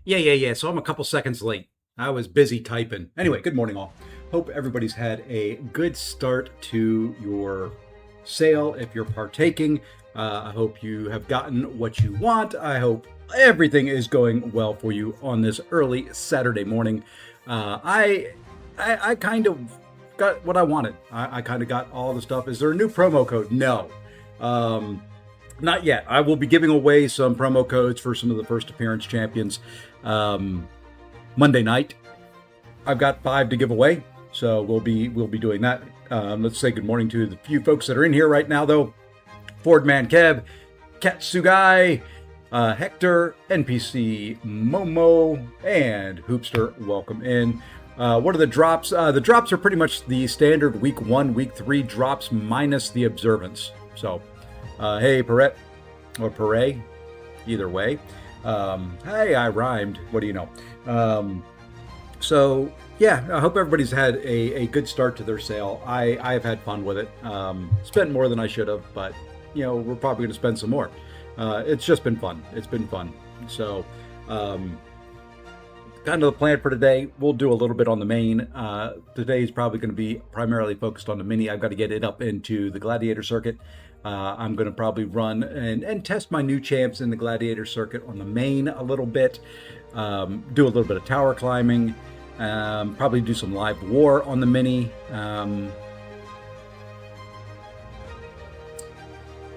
Yeah. So I'm a couple seconds late. I was busy typing. Anyway, good morning, all. Hope everybody's had a good start to your sale if you're partaking. I hope you have gotten what you want. I hope everything is going well for you on this early Saturday morning. I kind of got what I wanted. I kind of got all the stuff. Is there a new promo code? No. Not yet. I will be giving away some promo codes for some of the first appearance champions Monday night. I've got 5 to give away, so we'll be doing that. Let's say good morning to the few folks that are in here right now, though. Fordman Kev, Katsugai, Hector, NPC Momo, and Hoopster. Welcome in. What are the drops? The drops are pretty much the standard week 1, week 3 drops minus the observance. So. Hey, Perret, or Perret, either way. Hey, I rhymed. What do you know? So, yeah, I hope everybody's had a good start to their sale. I have had fun with it. Spent more than I should have, but, you know, we're probably going to spend some more. It's just been fun. It's been fun. So, kind of the plan for today, we'll do a little bit on the main. Today's probably going to be primarily focused on the mini. I've got to get it up into the gladiator circuit. I'm going to probably run and test my new champs in the gladiator circuit on the main a little bit. Do a little bit of tower climbing. Probably do some live war on the mini. Yeah,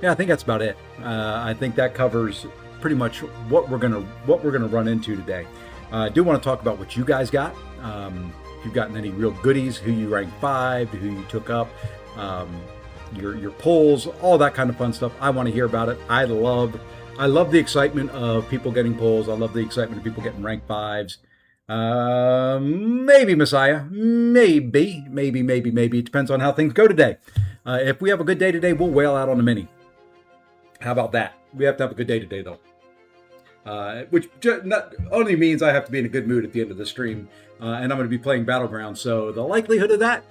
I think that's about it. I think that covers pretty much what we're gonna run into today. I do want to talk about what you guys got. If you've gotten any real goodies, who you ranked 5, who you took up. Your polls, all that kind of fun stuff. I want to hear about it. I love the excitement of people getting polls. I love the excitement of people getting rank 5s. Maybe Messiah. Maybe. It depends on how things go today. If we have a good day today, we'll whale out on the mini. How about that? We have to have a good day today, though. Which not only means I have to be in a good mood at the end of the stream. And I'm going to be playing battlegrounds. So the likelihood of that,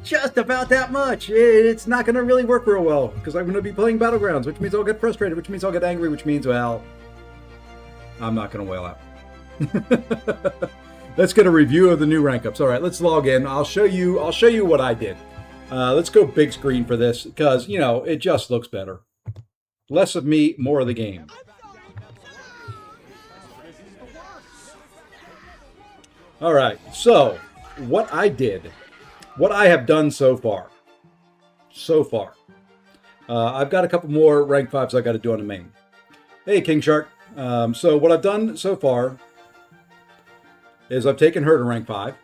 just about that much. It's not going to really work real well because I'm going to be playing battlegrounds, which means I'll get frustrated, which means I'll get angry, which means, well, I'm not going to wail out. Let's get a review of the new rank ups. All right, let's log in. I'll show you what I did. Let's go big screen for this because, you know, it just looks better. Less of me, more of the game. All right, so what I have done so far. I've got a couple more rank 5s I got to do on the main. Hey, King Shark. So what I've done so far is I've taken her to rank 5.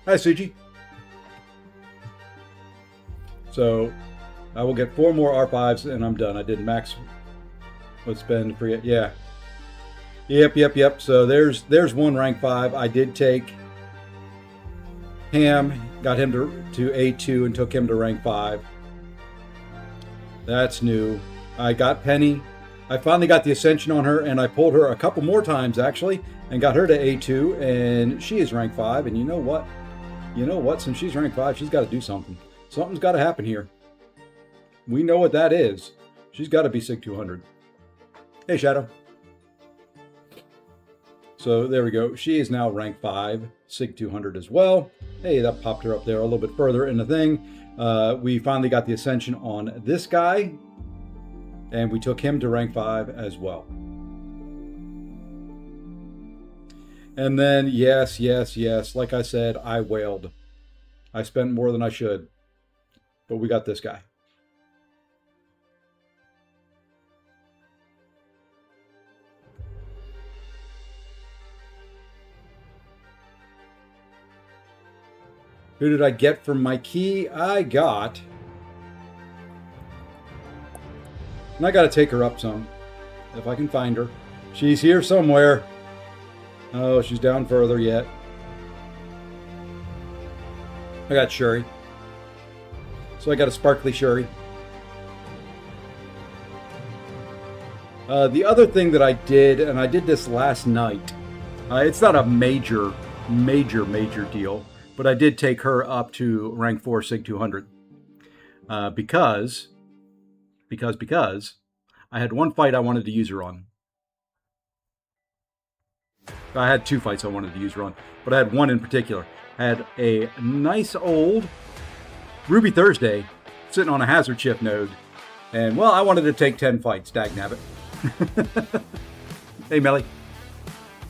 Hi, Suji. So I will get 4 more R5s and I'm done. I did max. Let's spend for yeah. Yep. So there's one rank 5. I did take Ham, got him to A2 and took him to rank 5. That's new. I got Penny. I finally got the Ascension on her, and I pulled her a couple more times, actually, and got her to A2, and she is rank 5. And you know what? Since she's rank 5, she's got to do something. Something's got to happen here. We know what that is. She's got to be SIG 200. Hey, Shadow. So there we go. She is now rank 5, SIG 200 as well. Hey, that popped her up there a little bit further in the thing. We finally got the Ascension on this guy, and we took him to rank 5 as well. And then, yes, like I said, I wailed. I spent more than I should, but we got this guy. Who did I get from my key? I got... And I got to take her up some, if I can find her. She's here somewhere. Oh, she's down further yet. I got Shuri. So I got a sparkly Shuri. The other thing that I did, and I did this last night, it's not a major deal, but I did take her up to rank 4 SIG 200. because I had one fight I wanted to use her on. I had two fights I wanted to use her on, but I had one in particular. I had a nice old Ruby Thursday sitting on a hazard shift node, and well, I wanted to take 10 fights, dagnabbit. Hey, Melly.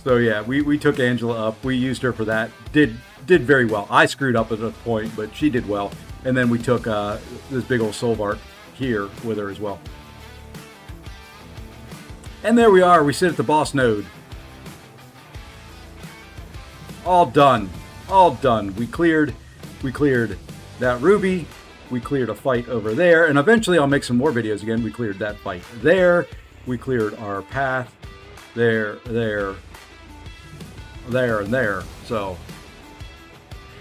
So yeah, we took Angela up. We used her for that. Did very well. I screwed up at a point, but she did well. And then we took this big old Solvark here with her as well. And there we are. We sit at the boss node. All done. All done. We cleared that Ruby. We cleared a fight over there. And eventually I'll make some more videos again. We cleared that fight there. We cleared our path there, there, and there. So,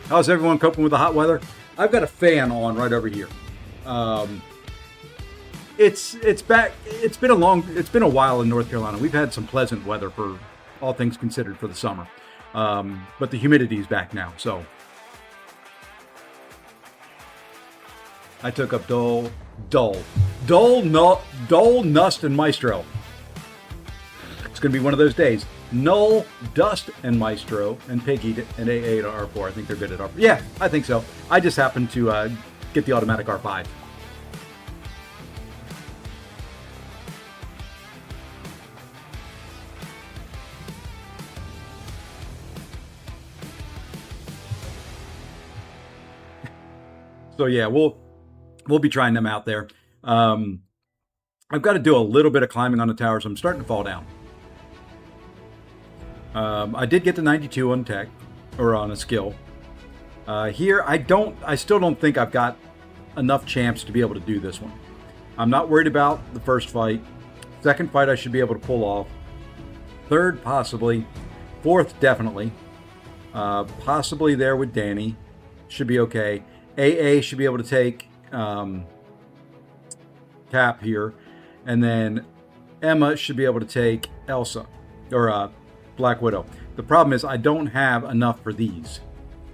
how's everyone coping with the hot weather? I've got a fan on right over here. It's back. It's been a while in North Carolina. We've had some pleasant weather for all things considered for the summer. But the humidity is back now. So, I took up Dull, Nust, and Maestro. It's going to be one of those days. Null, Dust, and Maestro, and Piggy and AA to R4. I think they're good at R4. Yeah, I think so. I just happened to get the automatic R5. So yeah, we'll be trying them out there. I've got to do a little bit of climbing on the tower, so I'm starting to fall down. I did get to 92 on tech, or on a skill. Here, I still don't think I've got enough champs to be able to do this one. I'm not worried about the first fight. Second fight, I should be able to pull off. Third, possibly. Fourth, definitely. Possibly there with Danny. Should be okay. AA should be able to take Cap here. And then Emma should be able to take Elsa, or Black Widow. The problem is I don't have enough for these.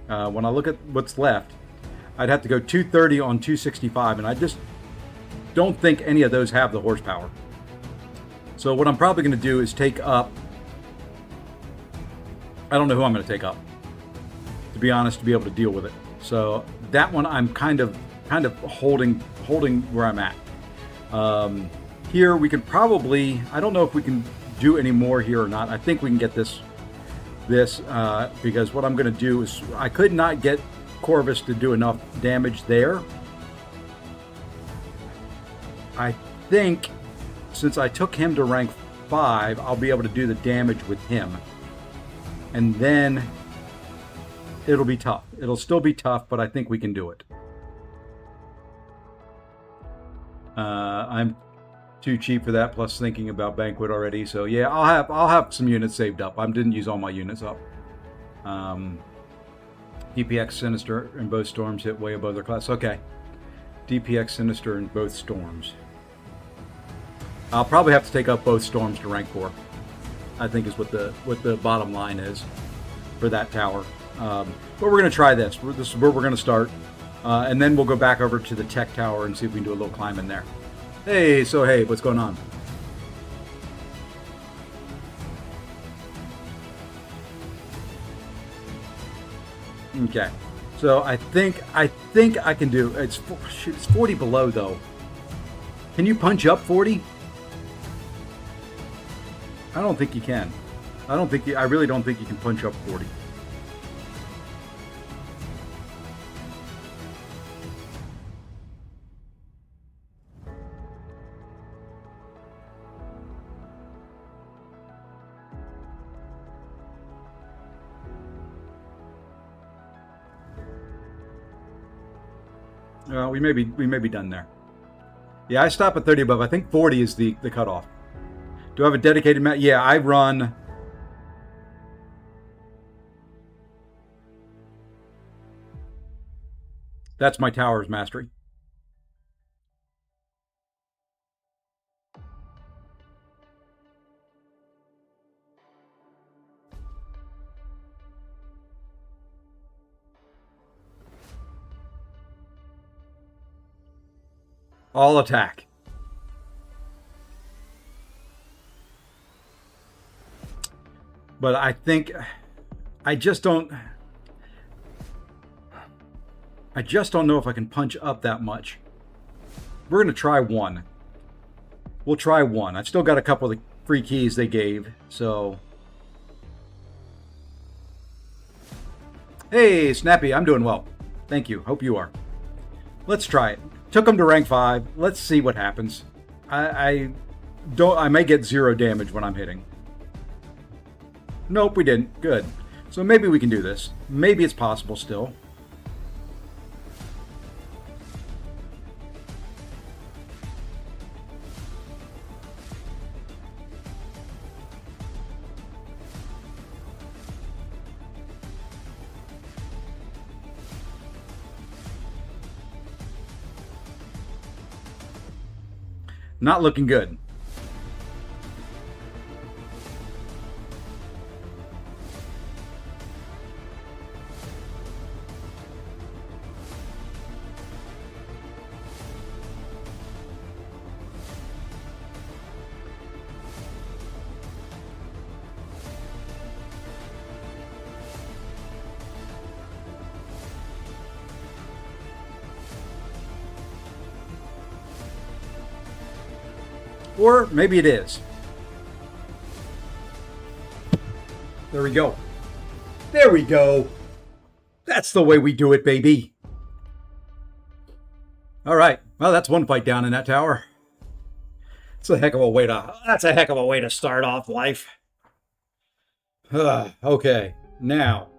When I look at what's left, I'd have to go 230 on 265, and I just don't think any of those have the horsepower. So what I'm probably going to do is take up, I don't know who I'm going to take up, to be honest, to be able to deal with it. So that one I'm kind of holding where I'm at. Here we can probably, I don't know if we can do any more here or not. I think we can get this because what I'm going to do is, I could not get Corvus to do enough damage there. I think since I took him to rank 5, I'll be able to do the damage with him. And then it'll be tough. It'll still be tough, but I think we can do it. I'm too cheap for that, plus thinking about Banquet already. So yeah, I'll have some units saved up. I didn't use all my units up. DPX Sinister in both storms hit way above their class. Okay. DPX Sinister in both storms. I'll probably have to take up both storms to rank 4. I think is what the bottom line is for that tower. But we're going to try this. This is where we're going to start. And then we'll go back over to the tech tower and see if we can do a little climb in there. Hey, what's going on? Okay. So I think I can do, it's 40 below though. Can you punch up 40? I don't think you can. I really don't think you can punch up 40. We may be done there. Yeah, I stop at 30 above. I think 40 is the cutoff. Do I have a dedicated map? Yeah, I run. That's my tower's mastery. All attack. But I think I just don't know if I can punch up that much. We're going to try one. We'll try one. I've still got a couple of the free keys they gave, so. Hey, Snappy, I'm doing well. Thank you. Hope you are. Let's try it. Took him to rank 5. Let's see what happens. I may get 0 damage when I'm hitting. Nope, we didn't. Good. So maybe we can do this. Maybe it's possible still. Not looking good. Or maybe it is. There we go. There we go. That's the way we do it, baby. All right. Well, that's one fight down in that tower. That's a heck of a way to start off life. Okay. Now.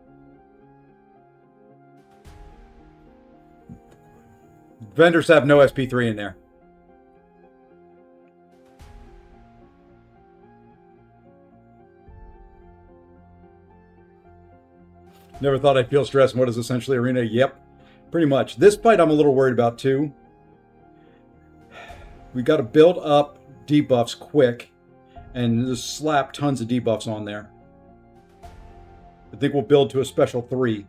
Vendors have no SP3 in there. Never thought I'd feel stressed in what is essentially arena. Yep, pretty much. This fight I'm a little worried about too. We got to build up debuffs quick and just slap tons of debuffs on there. I think we'll build to a special 3.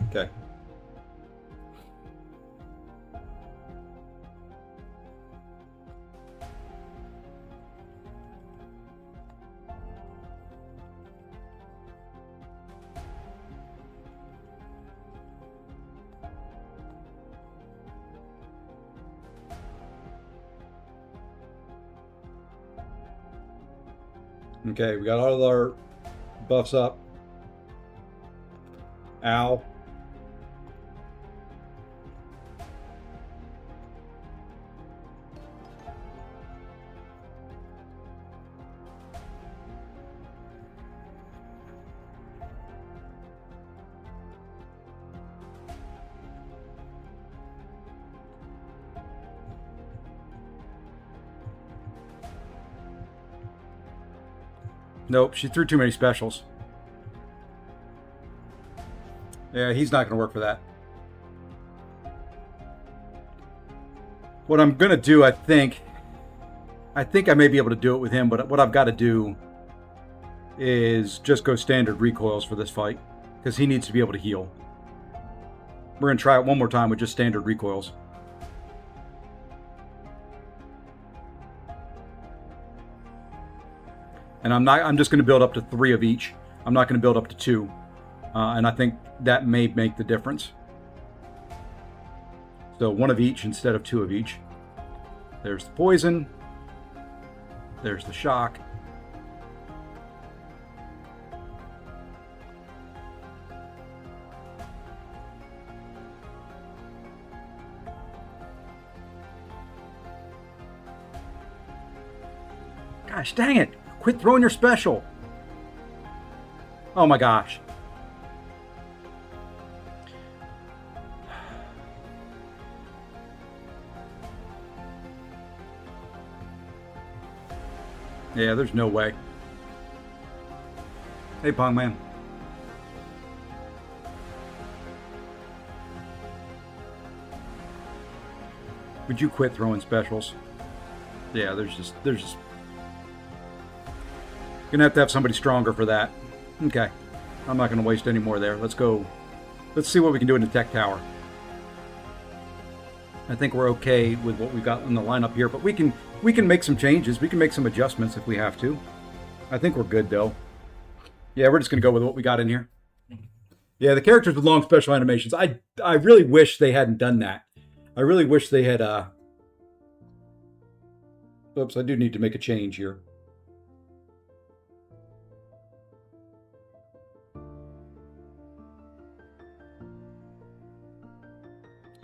Okay. Okay, we got all of our buffs up. Ow. Nope, she threw too many specials. Yeah, he's not going to work for that. What I'm going to do, I think I may be able to do it with him, but what I've got to do is just go standard recoils for this fight, because he needs to be able to heal. We're going to try it one more time with just standard recoils. And I'm just going to build up to 3 of each. I'm not going to build up to 2. And I think that may make the difference. So 1 of each instead of 2 of each. There's the poison. There's the shock. Gosh dang it. Quit throwing your special. Oh my gosh. Yeah, there's no way. Hey, Pong Man. Would you quit throwing specials? Yeah, there's just gonna have to have somebody stronger for that. Okay, I'm not gonna waste any more there. Let's go. Let's see what we can do in the tech tower. I think we're okay with what we've got in the lineup here, but we can make some changes. We can make some adjustments if we have to. I think we're good though. Yeah, we're just gonna go with what we got in here. Yeah, the characters with long special animations. I really wish they hadn't done that. I really wish they had. Oops, I do need to make a change here.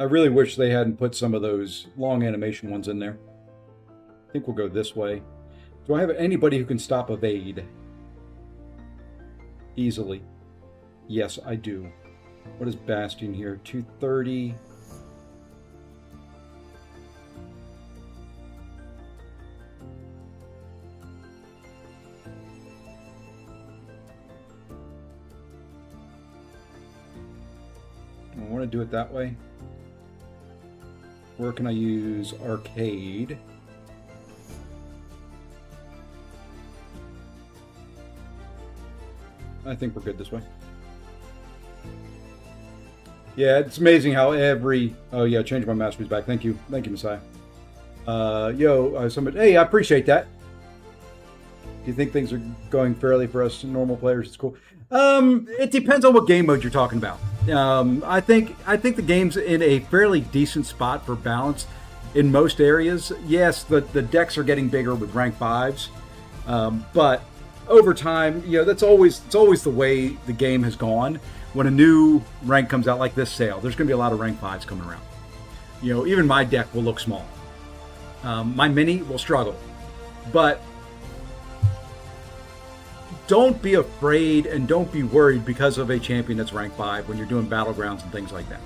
I really wish they hadn't put some of those long animation ones in there. I think we'll go this way. Do I have anybody who can stop evade? Easily. Yes, I do. What is Bastion here? 230. I want to do it that way. Where can I use arcade? I think we're good this way. Yeah, it's amazing how every... Oh yeah, change my masteries back. Thank you, Messiah. Somebody... Hey, I appreciate that. Do you think things are going fairly for us normal players? It's cool. It depends on what game mode you're talking about. I think the game's in a fairly decent spot for balance in most areas. Yes, the decks are getting bigger with rank 5s, but over time, that's always the way the game has gone. When a new rank comes out like this sale, there's going to be a lot of rank 5s coming around. Even my deck will look small. My mini will struggle, but don't be afraid and don't be worried because of a champion that's rank 5 when you're doing battlegrounds and things like that.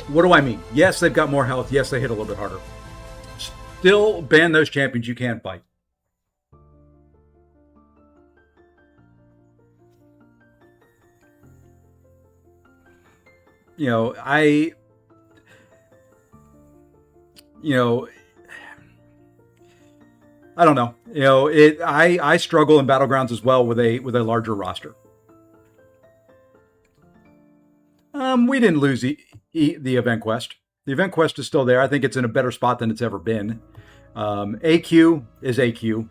What do I mean? Yes, they've got more health. Yes, they hit a little bit harder. Still ban those champions you can't fight. I don't know. I struggle in battlegrounds as well with a larger roster. We didn't lose the event quest. The event quest is still there. I think it's in a better spot than it's ever been. AQ is AQ.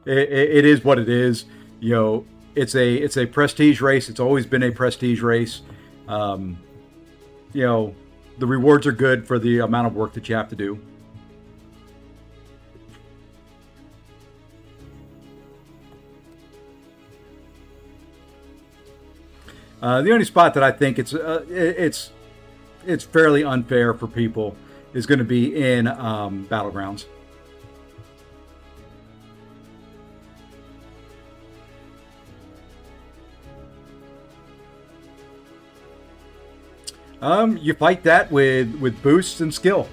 it is what it is. It's a prestige race. It's always been a prestige race. The rewards are good for the amount of work that you have to do. The only spot that I think it's fairly unfair for people is going to be in battlegrounds. You fight that with boosts and skill.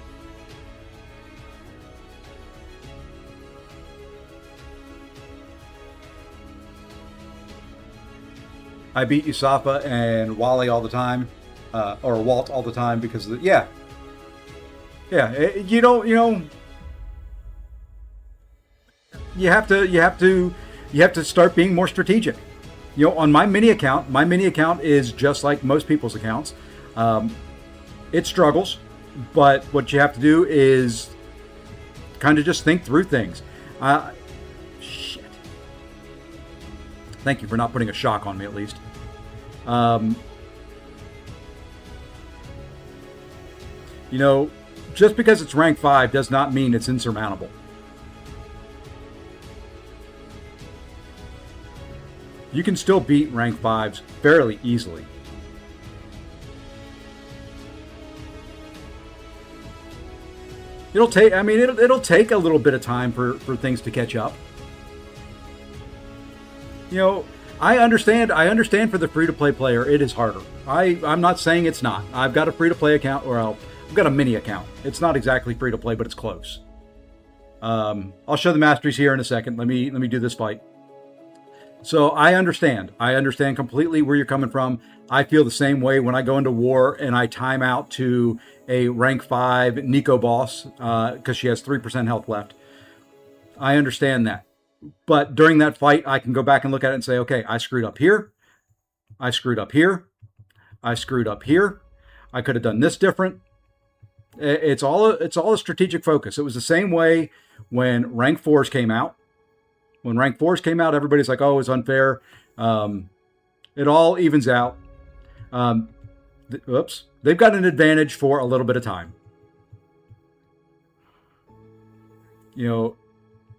I beat Usafa and Wally all the time, or Walt all the time because of the, yeah. You have to start being more strategic. On my mini account is just like most people's accounts. It struggles, but what you have to do is kind of just think through things. Shit. Thank you for not putting a shock on me, at least. Just because it's rank 5 does not mean it's insurmountable. You can still beat rank 5s fairly easily. It'll take a little bit of time for things to catch up. I understand for the free-to-play player, it is harder. I'm not saying it's not. I've got a free-to-play account, or I've got a mini account. It's not exactly free-to-play, but it's close. I'll show the masteries here in a second. Let me do this fight. So I understand completely where you're coming from. I feel the same way when I go into war and I time out to a rank 5 Nico boss because she has 3% health left. I understand that. But during that fight, I can go back and look at it and say, okay, I screwed up here. I screwed up here. I screwed up here. I could have done this different. It's all a strategic focus. It was the same way when rank 4s came out. When rank 4s came out, everybody's like, oh, it's unfair. It all evens out. Oops. They've got an advantage for a little bit of time. You know,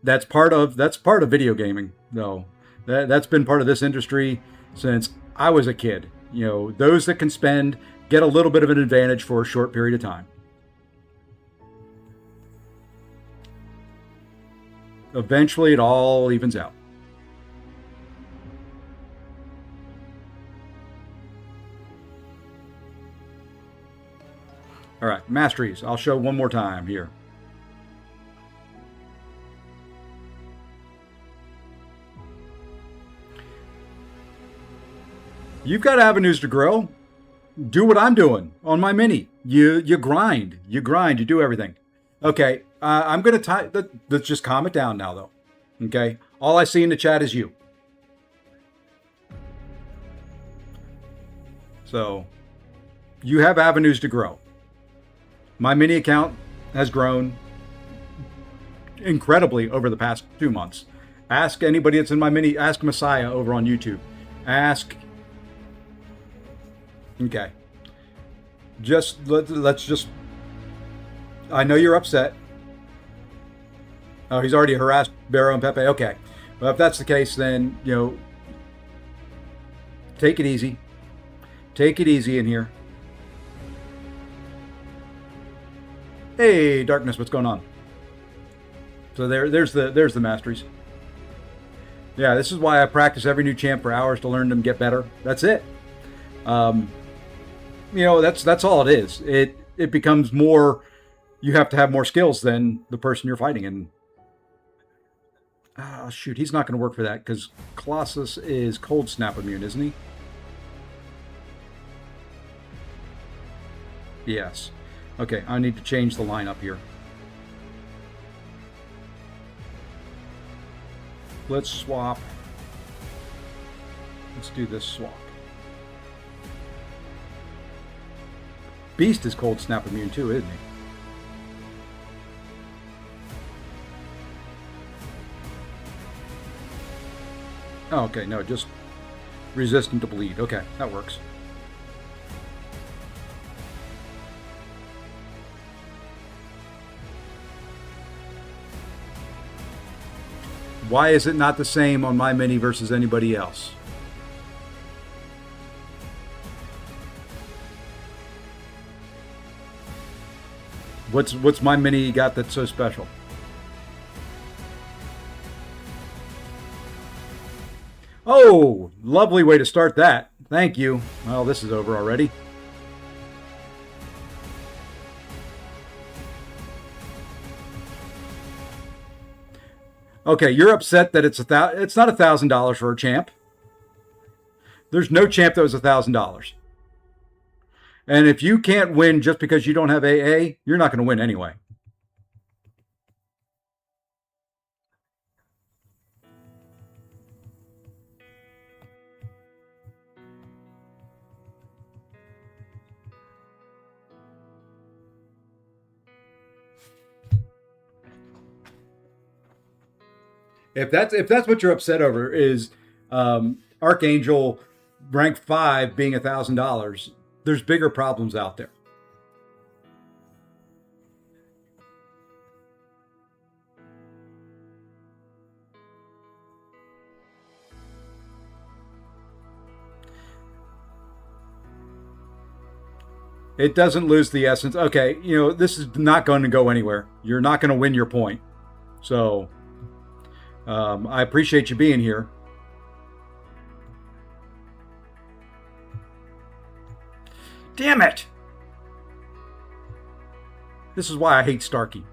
that's part of video gaming, though. That's been part of this industry since I was a kid. You know, those that can spend get a little bit of an advantage for a short period of time. Eventually, it all evens out. All right, masteries. I'll show one more time here. You've got avenues to grow. Do what I'm doing on my mini. You grind. You do everything. Okay, I'm going to let's just calm it down now, though. Okay? All I see in the chat is you. So, you have avenues to grow. My mini account has grown incredibly over the past 2 months. Ask anybody that's in my mini. Ask Messiah over on YouTube. Ask... Okay. Let's just... I know you're upset. Oh, he's already harassed Barrow and Pepe. Okay. Well, if that's the case, then, you know, take it easy. Take it easy in here. Hey, Darkness, what's going on? So there's the masteries. Yeah, this is why I practice every new champ for hours to learn them, get better. That's it. You know, that's all it is. It becomes more. You have to have more skills than the person you're fighting, and shoot, he's not going to work for that because Colossus is cold snap immune, isn't he? Yes. Okay, I need to change the lineup here. Let's swap. Let's do this swap. Beast is cold snap immune too, isn't he? Oh, okay, no, just resistant to bleed. Okay, that works. Why is it not the same on my mini versus anybody else? What's my mini got that's so special? Oh, lovely way to start that. Thank you. Well, this is over already. Okay, you're upset that it's not $1,000 for a champ. There's no champ that was $1,000. And if you can't win just because you don't have AA, you're not going to win anyway. If that's what you're upset over is Archangel rank 5 being $1,000, there's bigger problems out there. It doesn't lose the essence. Okay, you know, this is not going to go anywhere. You're not going to win your point. So I appreciate you being here. Damn it! This is why I hate Starkey.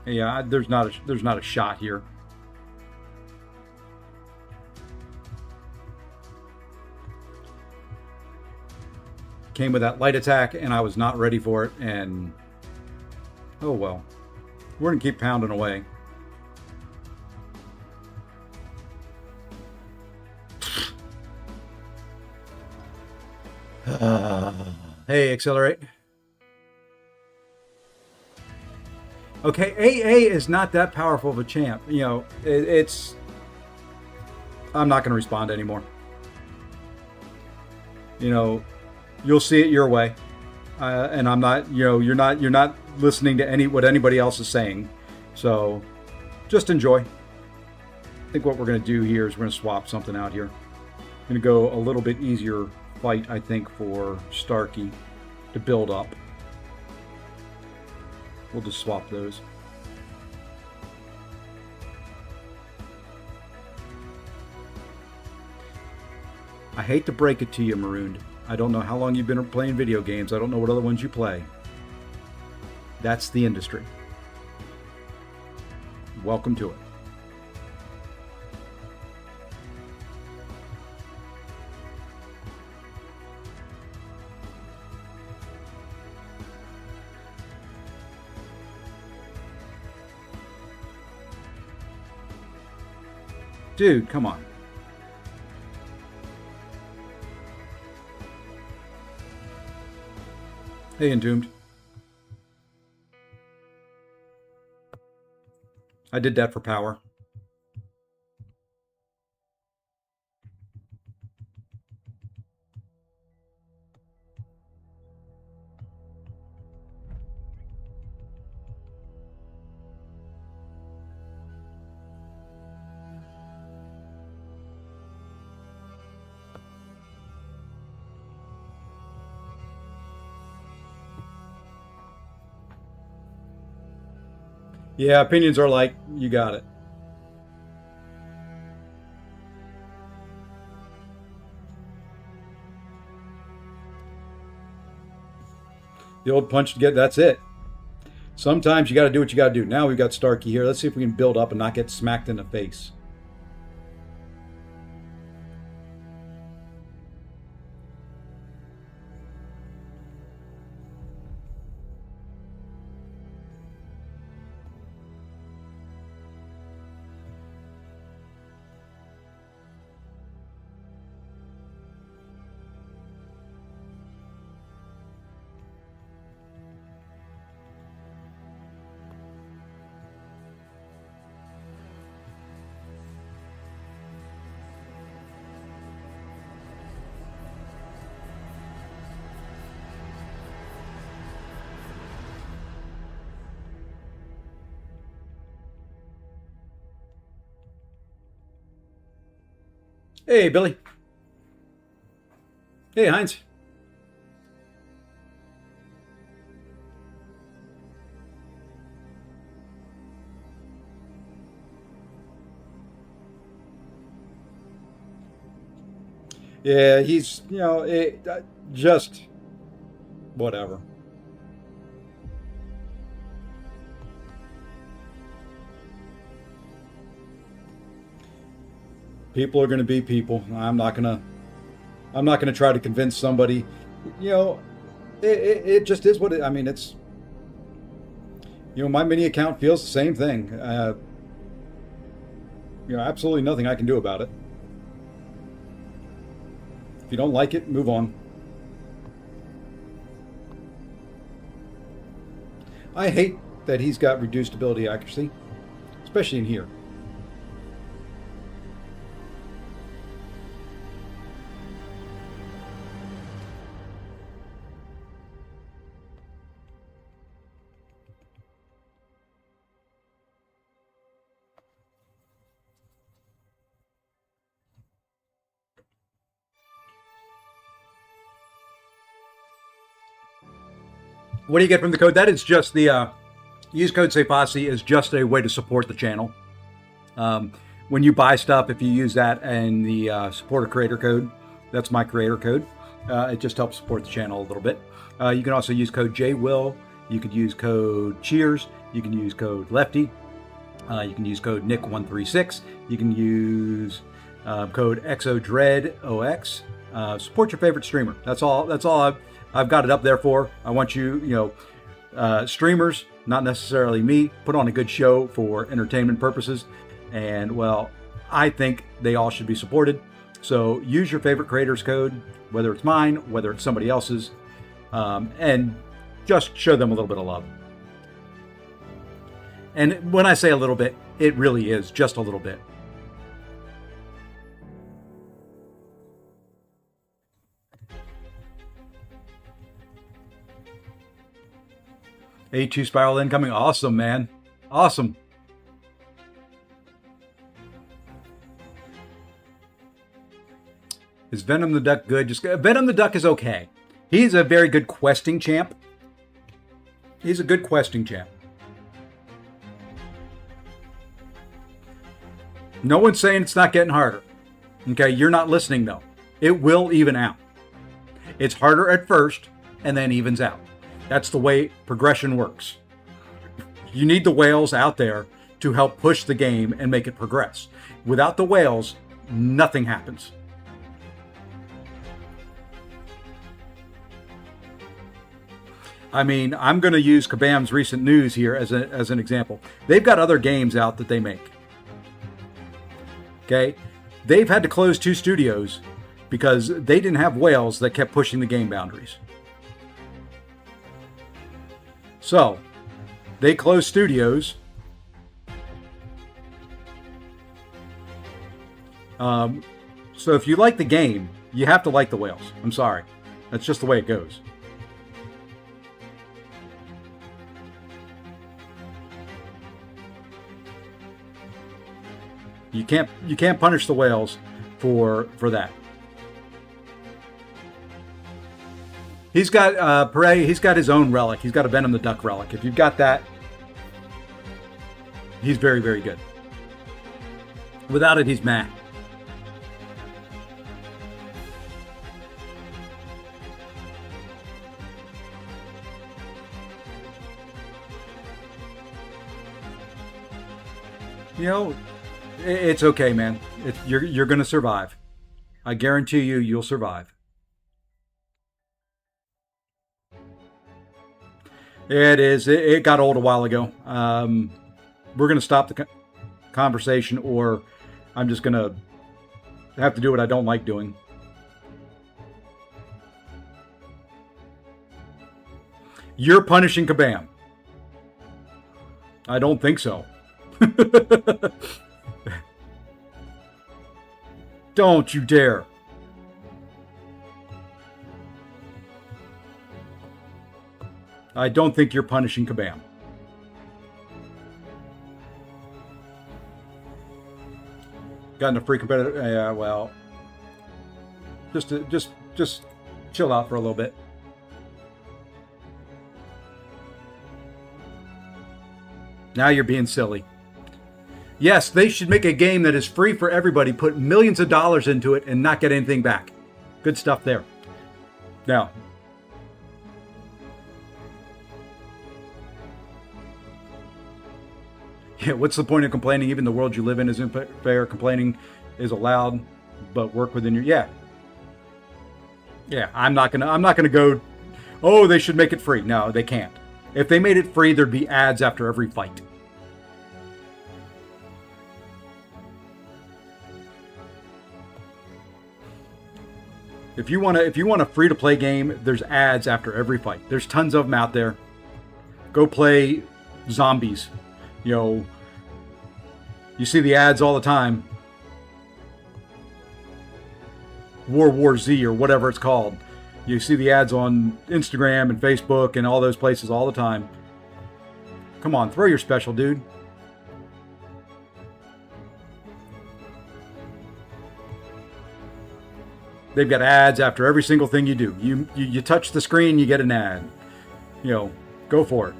Yeah, there's not a shot here. Came with that light attack, and I was not ready for it, and Oh well. We're going to keep pounding away. Hey, accelerate. Okay, AA is not that powerful of a champ. You know, it's... I'm not going to respond anymore. You know, you'll see it your way. And I'm not, you know, you're not listening to what anybody else is saying. So just enjoy. I think what we're going to do here is we're going to swap something out here. I'm going to go a little bit easier fight, I think, for Starkey to build up. We'll just swap those. I hate to break it to you, Marooned. I don't know how long you've been playing video games. I don't know what other ones you play. That's the industry. Welcome to it. Dude, come on. Hey, Entombed. I did that for power. Yeah, opinions are like, you got it. The old punch to get, that's it. Sometimes you got to do what you got to do. Now we've got Starkey here. Let's see if we can build up and not get smacked in the face. Hey, Billy. Hey, Heinz. Yeah, he's, you know, just whatever. People are going to be people. I'm not going to try to convince somebody. You know, it just is what it, I mean, it's, you know, my mini account feels the same thing. You know, absolutely nothing I can do about it. If you don't like it, move on. I hate that he's got reduced ability accuracy, especially in here. What do you get from the code? That is just the use code SafePosse is just a way to support the channel. When you buy stuff, if you use that and the support a creator code, that's my creator code. It just helps support the channel a little bit. You can also use code JWill. You could use code Cheers. You can use code Lefty. You can use code Nick136. You can use code ExoDreadOX. Support your favorite streamer. That's all. I've got it up there for. I want you, you know, streamers not necessarily me, put on a good show for entertainment purposes. And well, I think they all should be supported. So use your favorite creators code, whether it's mine, whether it's somebody else's, and just show them a little bit of love. And when I say a little bit, it really is just a little bit. A2 spiral incoming. Awesome, man. Awesome. Is Venom the Duck good? Just Venom the Duck is okay. He's a very good questing champ. He's a good questing champ. No one's saying it's not getting harder. Okay, you're not listening though. It will even out. It's harder at first and then evens out. That's the way progression works. You need the whales out there to help push the game and make it progress. Without the whales, nothing happens. I mean, I'm going to use Kabam's recent news here as an example. They've got other games out that they make. Okay? They've had to close 2 studios because they didn't have whales that kept pushing the game boundaries. So, they closed studios. So if you like the game, you have to like the whales. I'm sorry. That's just the way it goes. You can't punish the whales for that. He's got Pere, he's got his own relic. He's got a Venom the Duck relic. If you've got that, he's very, very good. Without it, he's meh. You know, it's okay, man. You're going to survive. I guarantee you, you'll survive. It is. It got old a while ago. We're going to stop the conversation, or I'm just going to have to do what I don't like doing. You're punishing Kabam. I don't think so. Don't you dare. I don't think you're punishing Kabam. Gotten a free competitor. Yeah, well, just chill out for a little bit. Now you're being silly. Yes, they should make a game that is free for everybody, put millions of dollars into it, and not get anything back. Good stuff there. Now, yeah, what's the point of complaining? Even the world you live in isn't fair. Complaining is allowed, but work within your yeah. I'm not gonna go. Oh, they should make it free. No, they can't. If they made it free, there'd be ads after every fight. If you want a free-to-play game, there's ads after every fight. There's tons of them out there. Go play zombies. You know, you see the ads all the time. World War Z or whatever it's called. You see the ads on Instagram and Facebook and all those places all the time. Come on, throw your special, dude. They've got ads after every single thing you do. You touch the screen, you get an ad. You know, go for it.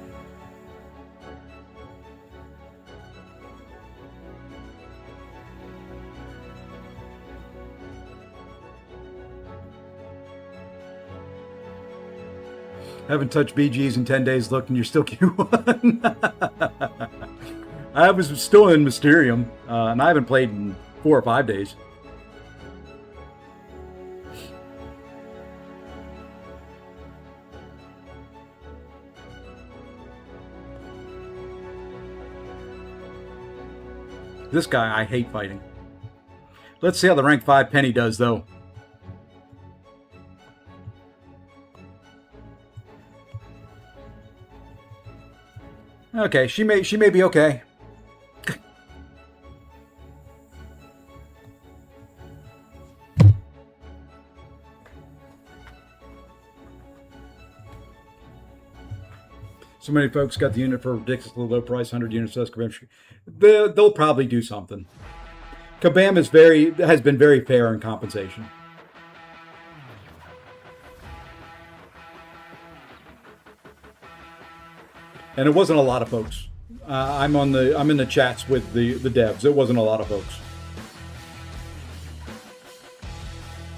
Haven't touched BGs in 10 days. Look, and you're still Q1. I was still in Mysterium, and I haven't played in 4 or 5 days. This guy, I hate fighting. Let's see how the rank 5 Penny does, though. Okay, she may be okay. So many folks got the unit for a ridiculously low price, 100 units less. They'll probably do something. Kabam has been very fair in compensation. And it wasn't a lot of folks. I'm in the chats with the devs. It wasn't a lot of folks.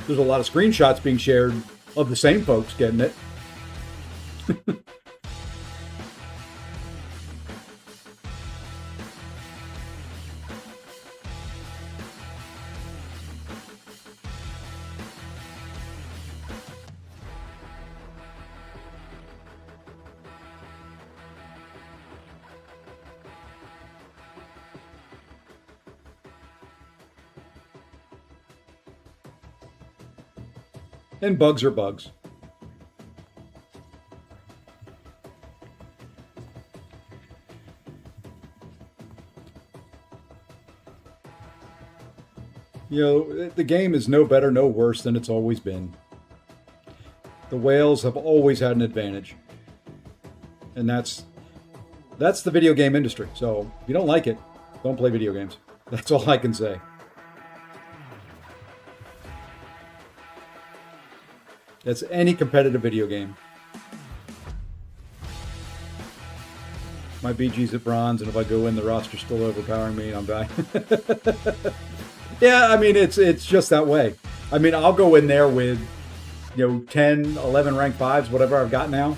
There's a lot of screenshots being shared of the same folks getting it. And bugs are bugs. You know, the game is no better, no worse than it's always been. The whales have always had an advantage. And that's the video game industry. So if you don't like it, don't play video games. That's all I can say. That's any competitive video game. My BG's at bronze, and if I go in, the roster's still overpowering me, and I'm dying. Yeah, I mean, it's just that way. I mean, I'll go in there with, 10, 11 rank 5s, whatever I've got now,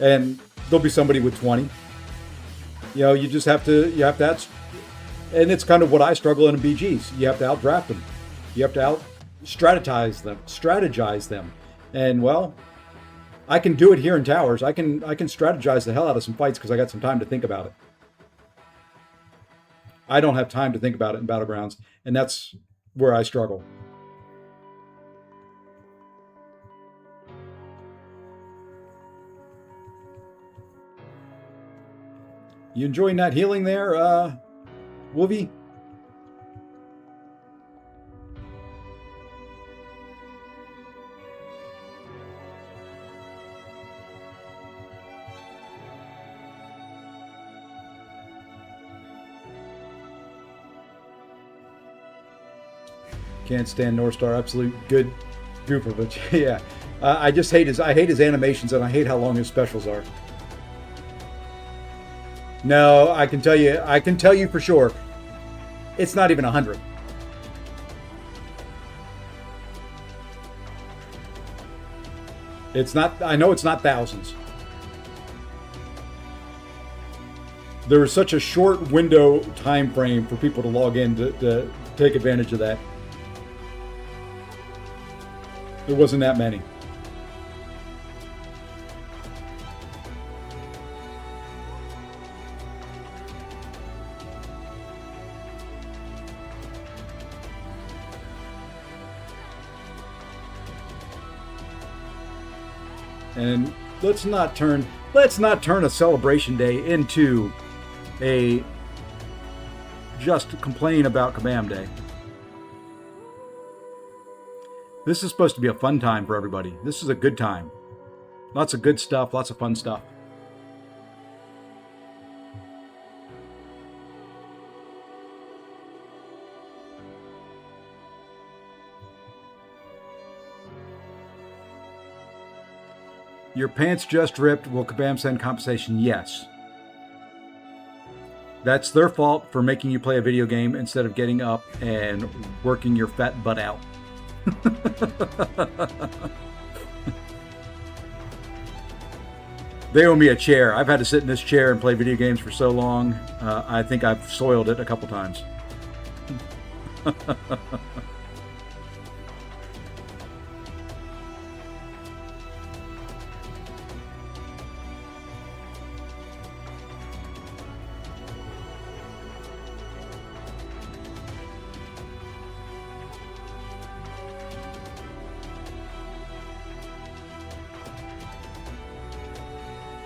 and there'll be somebody with 20. You just have to, and it's kind of what I struggle in BGs. You have to outdraft them. You have to strategize them. And well, I can do it here in Towers. I can strategize the hell out of some fights because I got some time to think about it. I don't have time to think about it in Battlegrounds, and that's where I struggle. You enjoying that healing there, Wolvie? Can't stand North Star. Absolute good goof of it. Yeah, I just hate his animations, and I hate how long his specials are. No, I can tell you for sure, it's not even 100. It's not. I know it's not thousands. There was such a short window time frame for people to log in to take advantage of that. There wasn't that many. And let's not turn a celebration day into a just complain about Kabam Day. This is supposed to be a fun time for everybody. This is a good time. Lots of good stuff, lots of fun stuff. Your pants just ripped. Will Kabam send compensation? Yes. That's their fault for making you play a video game instead of getting up and working your fat butt out. They owe me a chair. I've had to sit in this chair and play video games for so long. I think I've soiled it a couple times.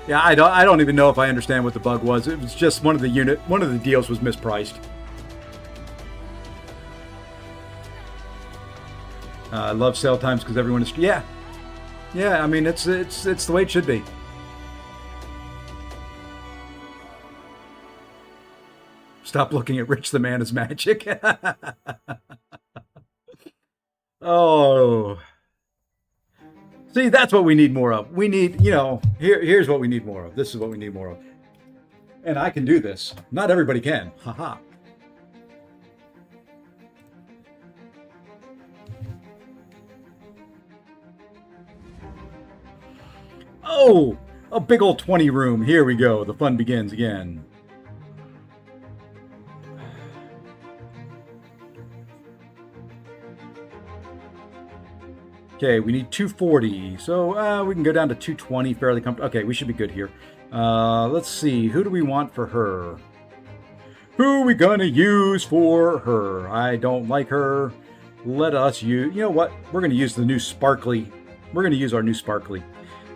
Yeah, I don't even know if I understand what the bug was. It was just one of the deals was mispriced. I love sale times because everyone is yeah. I mean it's the way it should be. Stop looking at Rich the Man as magic. Oh, see, that's what we need more of. We need, here's what we need more of. This is what we need more of. And I can do this. Not everybody can. Haha. Oh, a big old 20 room. Here we go. The fun begins again. Okay, we need 240. So we can go down to 220 fairly comfortable. Okay, we should be good here. Let's see. Who do we want for her? Who are we going to use for her? I don't like her. Let us use... You know what? We're going to use the new Sparkly. We're going to use our new Sparkly.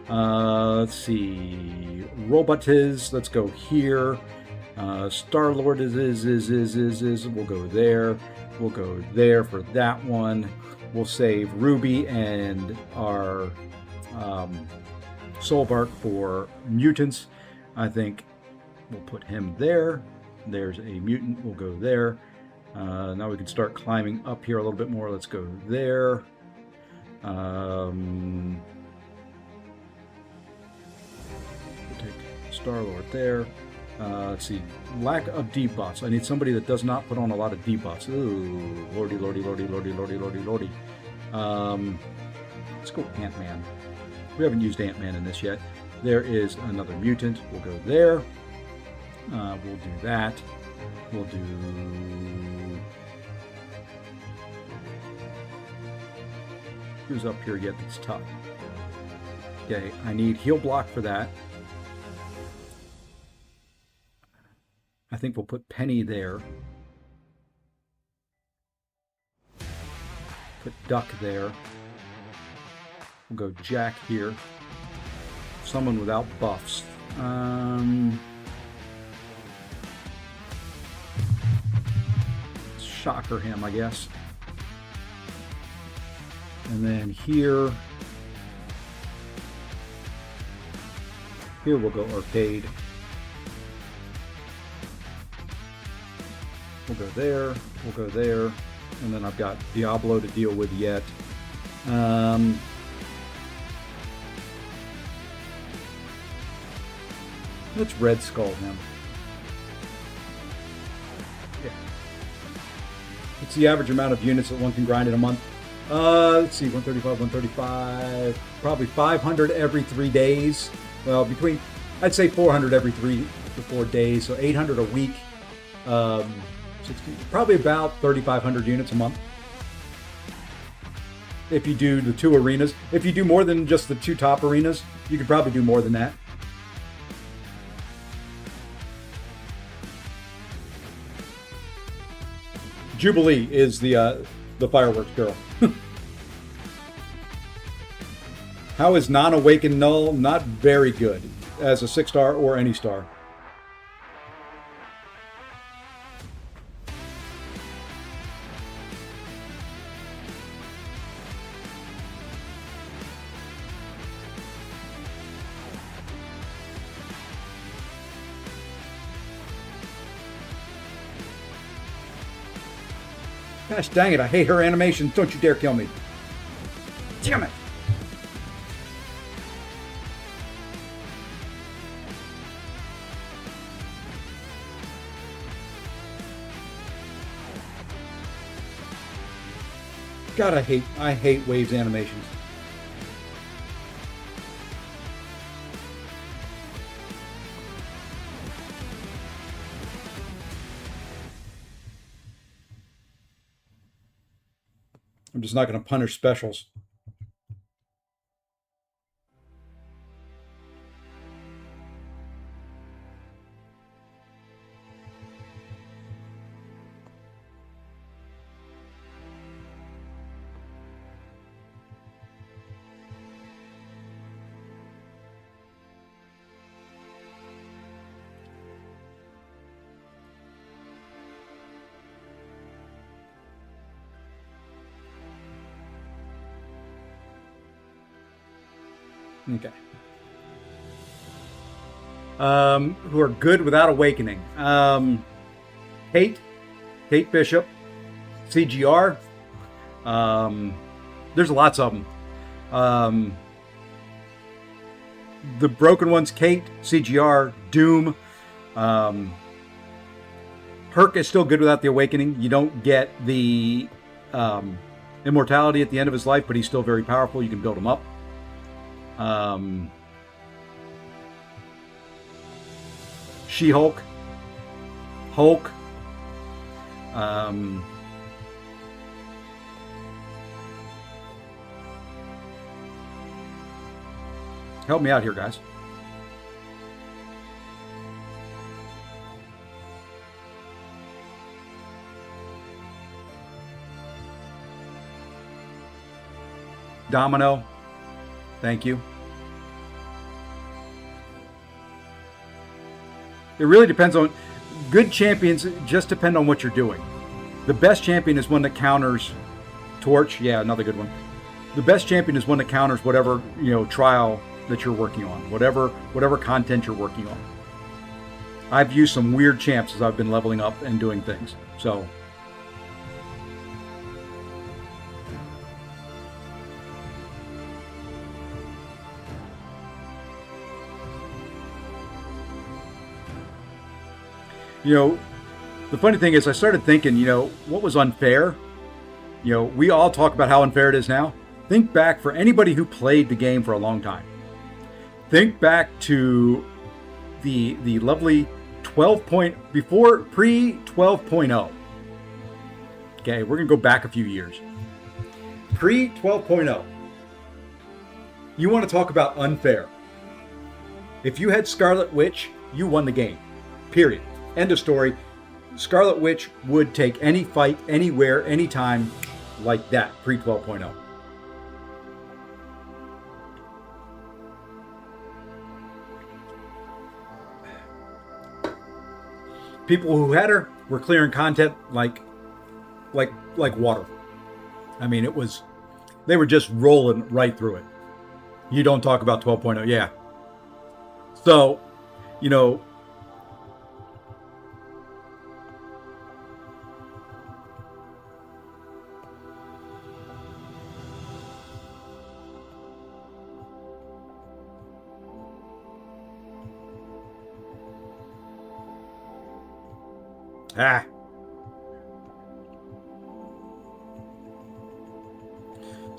Let's see. Robotiz. Let's go here. Star-Lord is. We'll go there. We'll go there for that one. We'll save Ruby and our Soulbark for mutants. I think we'll put him there. There's a mutant. We'll go there. Now we can start climbing up here a little bit more. Let's go there. We'll take Star-Lord there. Let's see. Lack of debuffs. I need somebody that does not put on a lot of debuffs. Ooh, lordy. Let's go Ant-Man. We haven't used Ant-Man in this yet. There is another mutant. We'll go there. We'll do that. We'll do... Who's up here yet that's tough? Okay, I need heal block for that. I think we'll put Penny there. Put Duck there. We'll go Jack here. Someone without buffs. Shocker him, I guess. And then here we'll go Arcade. We'll go there, we'll go there, and then I've got Diablo to deal with yet. Let's Red Skull him. Yeah. It's the average amount of units that one can grind in a month. Let's see, 135, probably 500 every 3 days. Well, I'd say 400 every 3 to 4 days, so 800 a week. 60, probably about 3,500 units a month. If you do the 2 arenas. If you do more than just the 2 top arenas, you could probably do more than that. Jubilee is the fireworks girl. How is non-awakened null? Not very good as a 6-star or any star. Gosh dang it, I hate her animations. Don't you dare kill me. Damn it. God, I hate Wave's animations. I'm just not going to punish specials. Okay. Who are good without awakening. Kate Bishop, CGR. There's lots of them. The broken ones: Kate, CGR, Doom. Herc is still good without the awakening. You don't get the immortality at the end of his life, but he's still very powerful. You can build him up. She-Hulk, Hulk, help me out here, guys. Domino, thank you. It really depends on good champions. Just depend on what you're doing. The best champion is one that counters Torch. Yeah, another good one. The best champion is one that counters whatever trial that you're working on, whatever content you're working on. I've used some weird champs as I've been leveling up and doing things. So. The funny thing is I started thinking, what was unfair? We all talk about how unfair it is now. Think back for anybody who played the game for a long time. Think back to the lovely 12 point, before pre 12.0. Okay, we're going to go back a few years. Pre 12.0. You want to talk about unfair. If you had Scarlet Witch, you won the game. Period. End of story. Scarlet Witch would take any fight, anywhere, anytime, like that, pre 12.0. People who had her were clearing content like water. I mean, they were just rolling right through it. You don't talk about 12.0, yeah. So,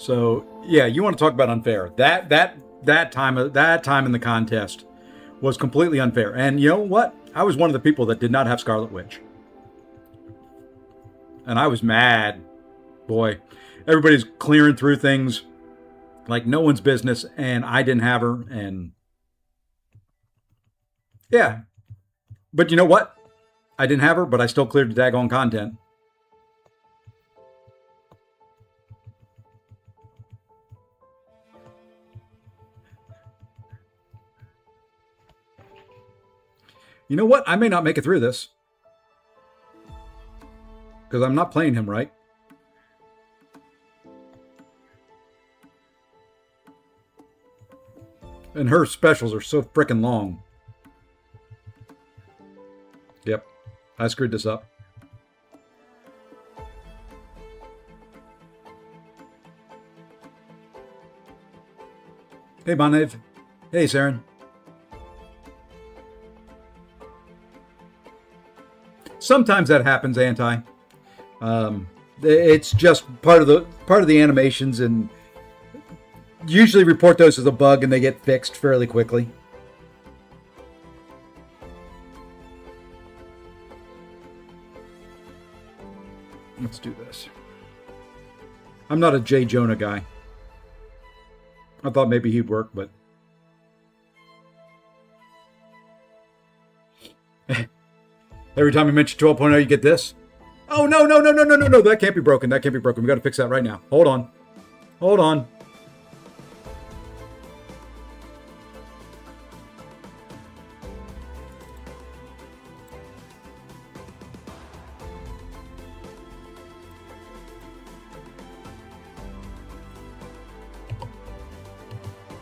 So yeah, you want to talk about unfair. That time in the contest was completely unfair. And you know what? I was one of the people that did not have Scarlet Witch. And I was mad. Boy, everybody's clearing through things like no one's business, and I didn't have her. And yeah, but you know what? I didn't have her, but I still cleared the daggone content. You know what? I may not make it through this. Because I'm not playing him right. And her specials are so freaking long. Yep. I screwed this up. Hey, Bonav. Hey, Saren. Sometimes that happens, Anti. It's just part of the animations, and usually report those as a bug, and they get fixed fairly quickly. Let's do this. I'm not a J. Jonah guy. I thought maybe he'd work, but every time I mention 12.0, you get this. Oh, no. That can't be broken. That can't be broken. We got to fix that right now. Hold on.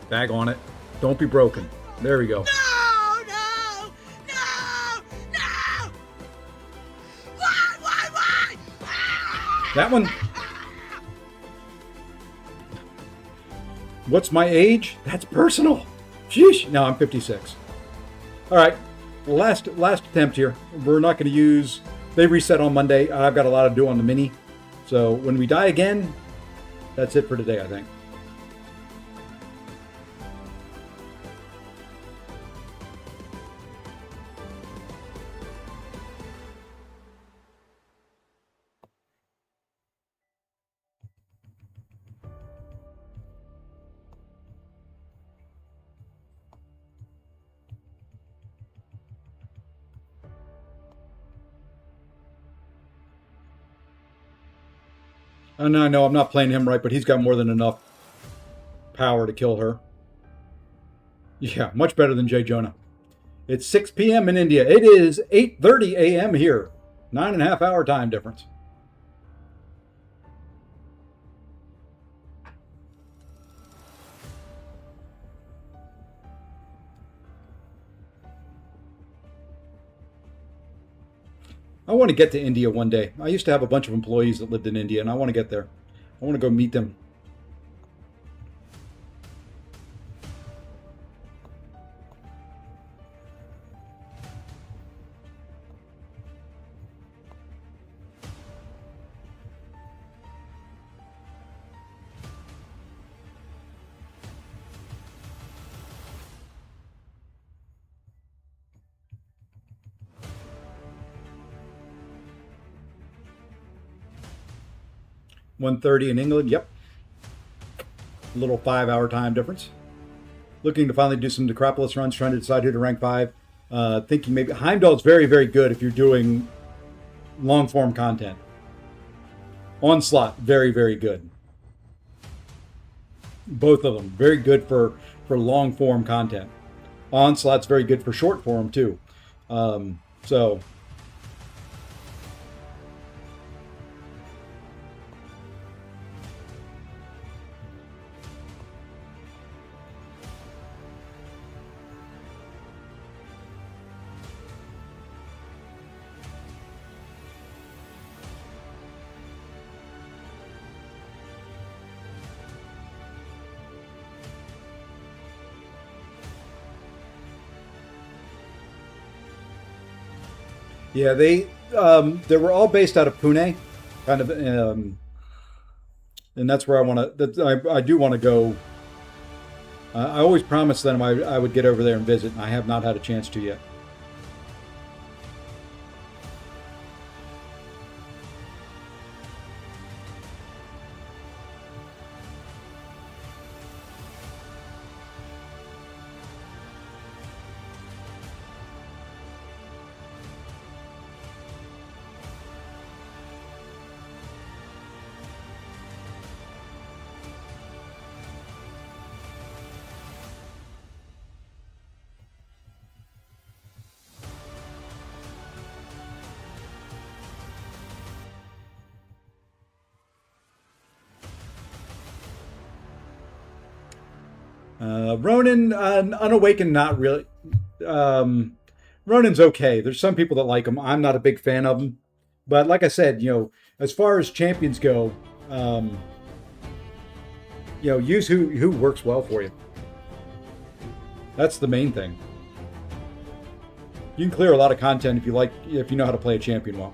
Bag on it. Don't be broken. There we go. No, no, no, no! Why? That one. What's my age? That's personal. Sheesh. No, I'm 56. All right. Last attempt here. We're not going to use... They reset on Monday. I've got a lot to do on the mini. So when we die again, that's it for today, I think. And I know I'm not playing him right, but he's got more than enough power to kill her. Yeah, much better than Jay Jonah. It's 6 p.m. in India. It is 8:30 a.m. here. 9.5 hour time difference. I want to get to India one day. I used to have a bunch of employees that lived in India, and I want to get there. I want to go meet them. $1:30 in England. Yep. A little 5 hour time difference. Looking to finally do some Necropolis runs, trying to decide who to rank 5. Thinking maybe Heimdall's very, very good if you're doing long form content. Onslaught, very, very good. Both of them, very good for long form content. Onslaught's very good for short form too. So yeah, they were all based out of Pune, kind of, and that's where I want to. I do want to go. I always promised them I would get over there and visit, and I have not had a chance to yet. Ronan, Unawakened, not really. Ronan's okay. There's some people that like him. I'm not a big fan of him. But like I said, as far as champions go, use who works well for you. That's the main thing. You can clear a lot of content if you know how to play a champion well.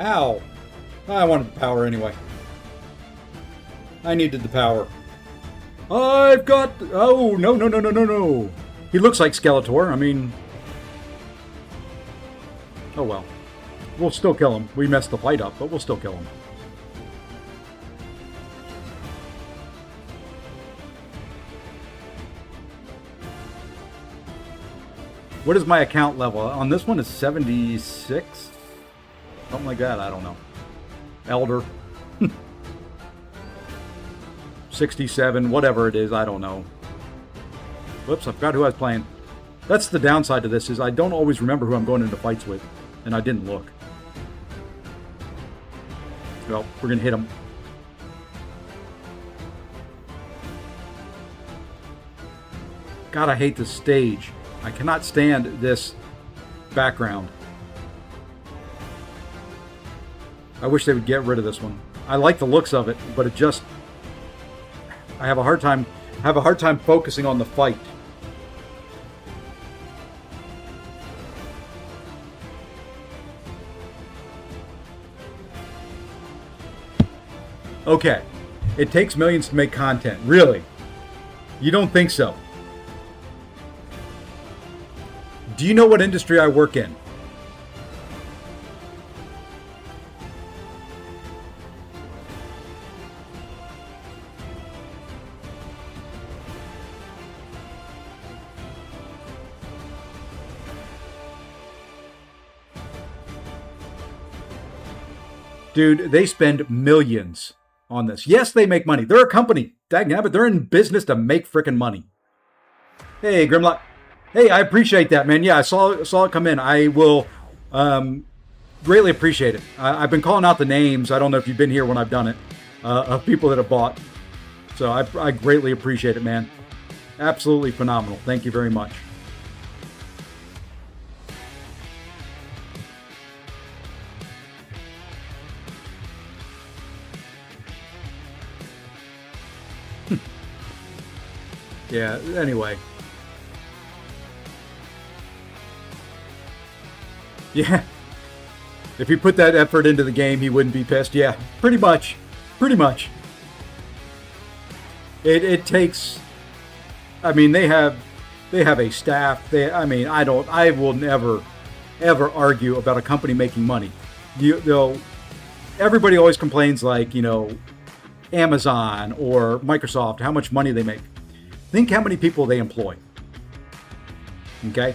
Ow! I wanted the power anyway. I needed the power. I've got... Oh, no. He looks like Skeletor. I mean... Oh well. We'll still kill him. We messed the fight up, but we'll still kill him. What is my account level? On this one is 76? Something like that, I don't know. Elder. 67, whatever it is, I don't know. Whoops, I forgot who I was playing. That's the downside to this, is I don't always remember who I'm going into fights with. And I didn't look. Well, we're going to hit him. God, I hate this stage. I cannot stand this background. I wish they would get rid of this one. I like the looks of it, but it just... I have a hard time focusing on the fight. Okay. It takes millions to make content. Really? You don't think so? Do you know what industry I work in? Dude, they spend millions on this. Yes, they make money. They're a company. Dagnabbit, they're in business to make frickin' money. Hey, Grimlock. Hey, I appreciate that, man. Yeah, I saw it come in. I will greatly appreciate it. I've been calling out the names. I don't know if you've been here when I've done it, of people that have bought. So I greatly appreciate it, man. Absolutely phenomenal. Thank you very much. Yeah, anyway. Yeah. If he put that effort into the game, he wouldn't be pissed. Yeah, pretty much. Pretty much. It takes... I mean, they have a staff. I will never, ever argue about a company making money. Everybody always complains, like, Amazon or Microsoft, how much money they make. Think how many people they employ. Okay?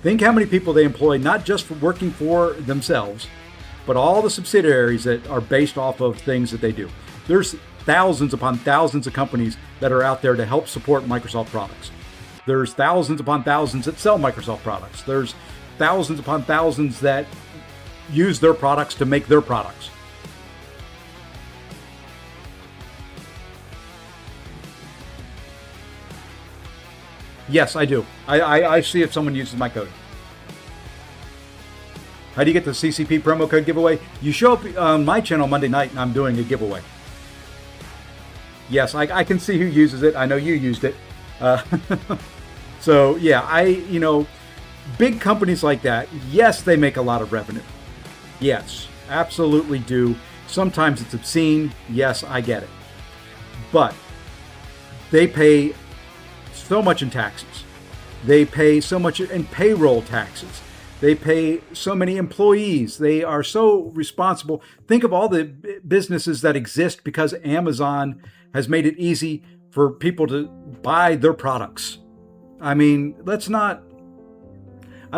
Think how many people they employ, not just for working for themselves, but all the subsidiaries that are based off of things that they do. There's thousands upon thousands of companies that are out there to help support Microsoft products. There's thousands upon thousands that sell Microsoft products. There's thousands upon thousands that use their products to make their products. Yes, I do. I see if someone uses my code. How do you get the CCP promo code giveaway? You show up on my channel Monday night and I'm doing a giveaway. Yes, I can see who uses it. I know you used it. So, yeah, big companies like that, yes, they make a lot of revenue. Yes, absolutely do. Sometimes it's obscene. Yes, I get it. But they pay so much in taxes. They pay so much in payroll taxes. They pay so many employees. They are so responsible. Think of all the businesses that exist because Amazon has made it easy for people to buy their products. I mean, I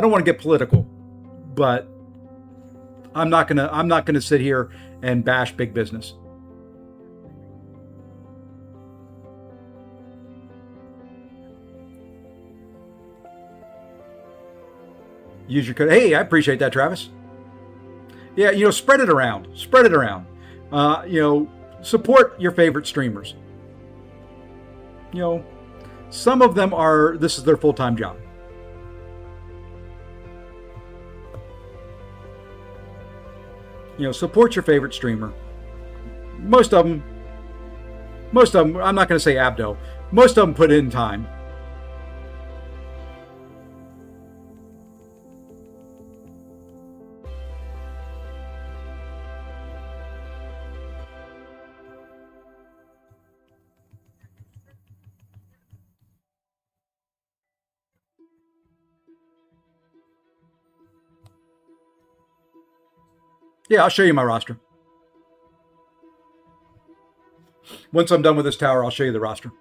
don't want to get political, but I'm not gonna sit here and bash big business. Use your code. Hey, I appreciate that, Travis. Yeah, spread it around. Spread it around. Support your favorite streamers. Some of them this is their full-time job. Support your favorite streamer. Most of them, I'm not going to say Abdo. Most of them put in time. Yeah, I'll show you my roster. Once I'm done with this tower, I'll show you the roster.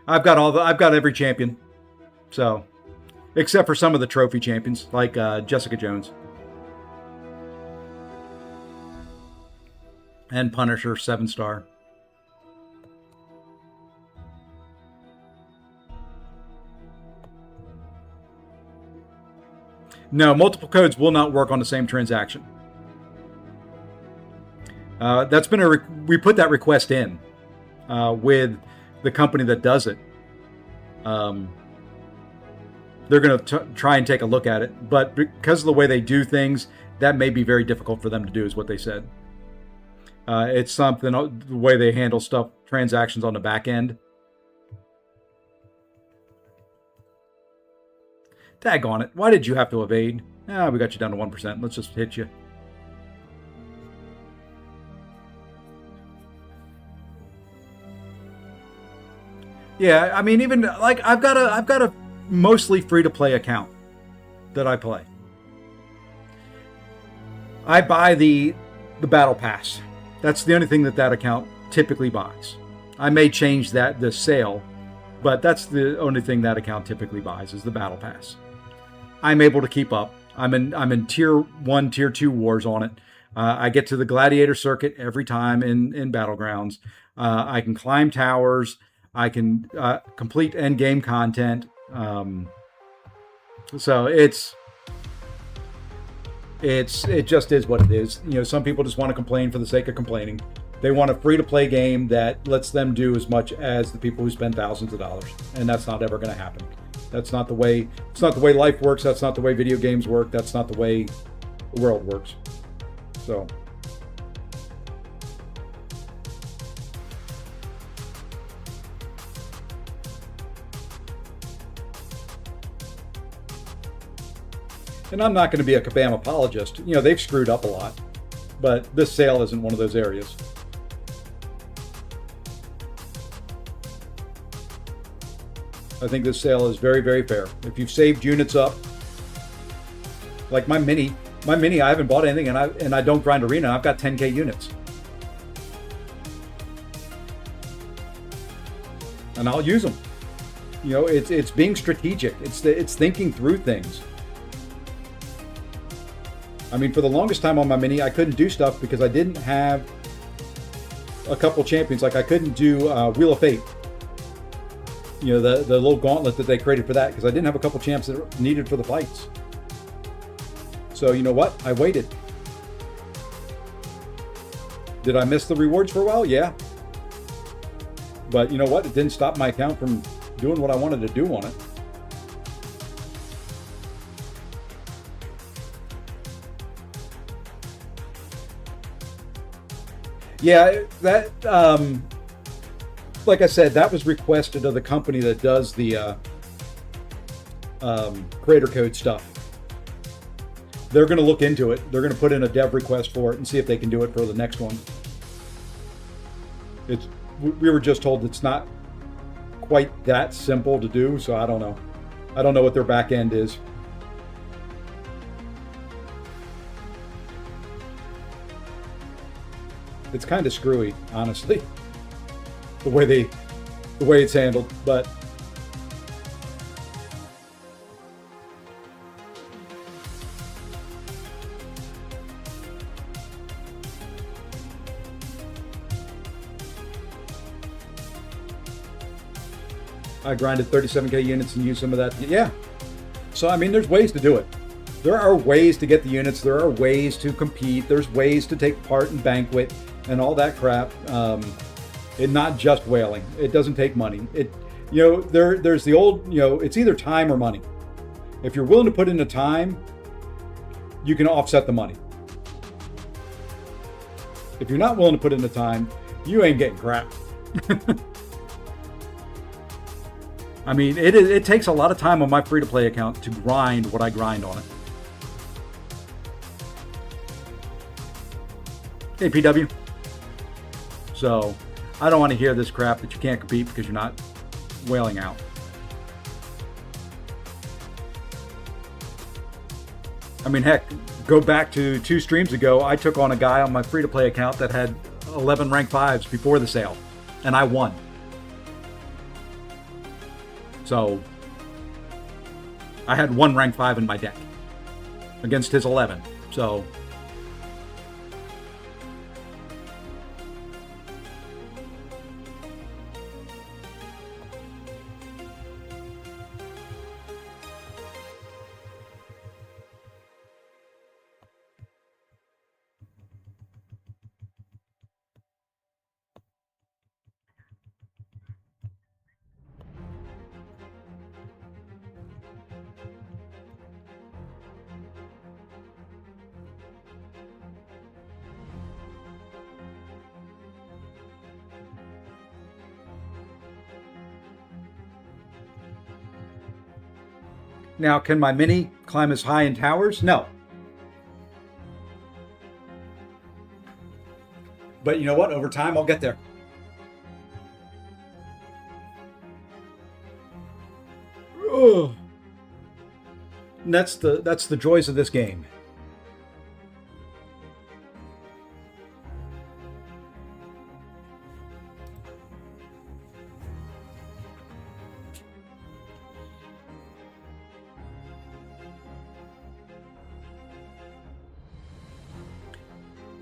I've got every champion. So, except for some of the trophy champions, like Jessica Jones. And Punisher, 7-star. No, multiple codes will not work on the same transaction. That's been we put that request in with the company that does it. They're going to try and take a look at it, but because of the way they do things, that may be very difficult for them to do, is what they said. It's something, the way they handle stuff, transactions on the back end. Tag on it. Why did you have to evade? We got you down to 1%. Let's just hit you. Yeah, I mean, even like I've got a mostly free-to-play account that I play. I buy the battle pass. That's the only thing that account typically buys. I may change the sale, but that's the only thing that account typically buys is the battle pass. I'm able to keep up. I'm in tier 1, tier 2 wars on it. I get to the gladiator circuit every time in battlegrounds. I can climb towers. I can complete end game content. So it just is what it is. You know, some people just want to complain for the sake of complaining. They want a free-to-play game that lets them do as much as the people who spend thousands of dollars, and that's not ever going to happen. That's not the way. It's not the way life works. That's not the way video games work. That's not the way the world works. So. And I'm not going to be a Kabam apologist. You know, they've screwed up a lot, but this sale isn't one of those areas. I think this sale is very, very fair. If you've saved units up, like my mini, I haven't bought anything, and I don't grind arena. I've got 10K units, and I'll use them. You know, it's being strategic. It's thinking through things. I mean, for the longest time on my mini, I couldn't do stuff because I didn't have a couple champions. Like I couldn't do Wheel of Fate. You know, the little gauntlet that they created for that, because I didn't have a couple champs that were needed for the fights. So you know what? I waited. Did I miss the rewards for a while? Yeah. But you know what? It didn't stop my account from doing what I wanted to do on it. Yeah, that, like I said, that was requested of the company that does the creator code stuff. They're going to look into it. They're going to put in a dev request for it and see if they can do it for the next one. We were just told it's not quite that simple to do, so I don't know. I don't know what their back end is. It's kind of screwy, honestly, the way it's handled. But I grinded 37K units and used some of that. Yeah. So I mean, there's ways to do it. There are ways to get the units. There are ways to compete. There's ways to take part in Banquet and all that crap. It not just whaling. It doesn't take money. There's the old, it's either time or money. If you're willing to put in the time, you can offset the money. If you're not willing to put in the time, you ain't getting crap. I mean, it takes a lot of time on my free-to-play account to grind what I grind on it. Hey, PW. So, I don't want to hear this crap that you can't compete because you're not whaling out. I mean, heck, go back to 2 streams ago, I took on a guy on my free-to-play account that had 11 rank 5s before the sale, and I won. So, I had one rank 5 in my deck against his 11. So now, can my mini climb as high in towers? No. But you know what? Over time, I'll get there. Ugh. And that's the joys of this game.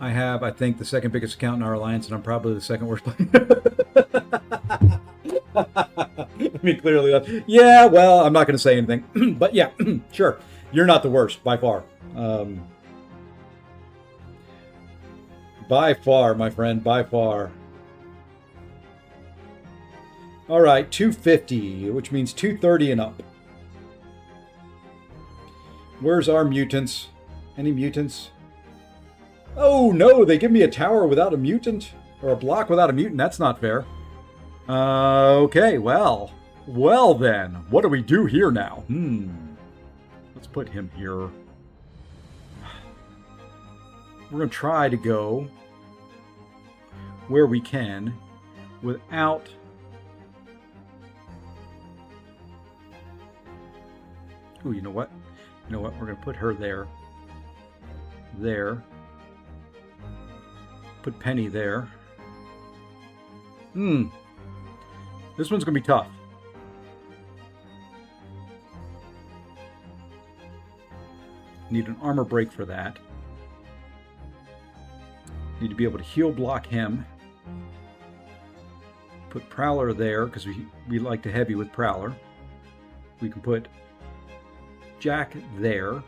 I have, I think, the second biggest account in our alliance, and I'm probably the second worst player. I mean, clearly, yeah, well, I'm not going to say anything. But yeah, sure. You're not the worst, by far. By far, my friend, by far. All right, 250, which means 230 and up. Where's our mutants? Any mutants? Oh, no, they give me a tower without a mutant, or a block without a mutant. That's not fair. Okay, well then, what do we do here now? Let's put him here. We're going to try to go where we can without... Oh, you know what? You know what? We're going to put her there. There. Put Penny there. This one's going to be tough. Need an armor break for that. Need to be able to heal block him. Put Prowler there, because we like to heavy with Prowler. We can put Jack there. We'll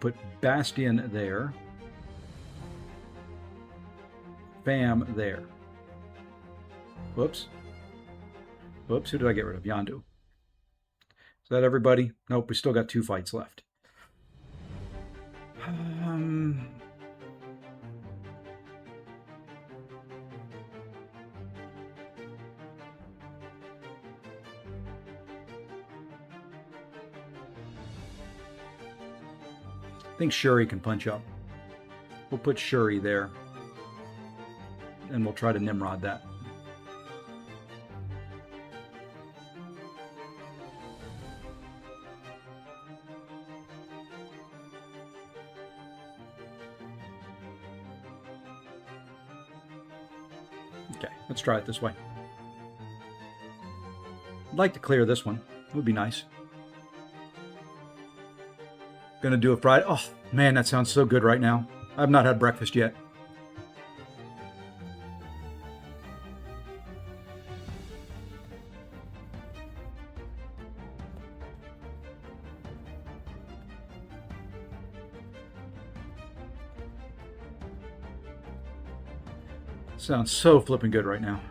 put Bastion there. Bam, there. Whoops. Whoops, who did I get rid of? Yondu. Is that everybody? Nope, we still got 2 fights left. I think Shuri can punch up. We'll put Shuri there. And we'll try to Nimrod that. Okay, let's try it this way. I'd like to clear this one. It would be nice. Gonna do it Friday. Oh, man, that sounds so good right now. I've not had breakfast yet. Sounds so flipping good right now.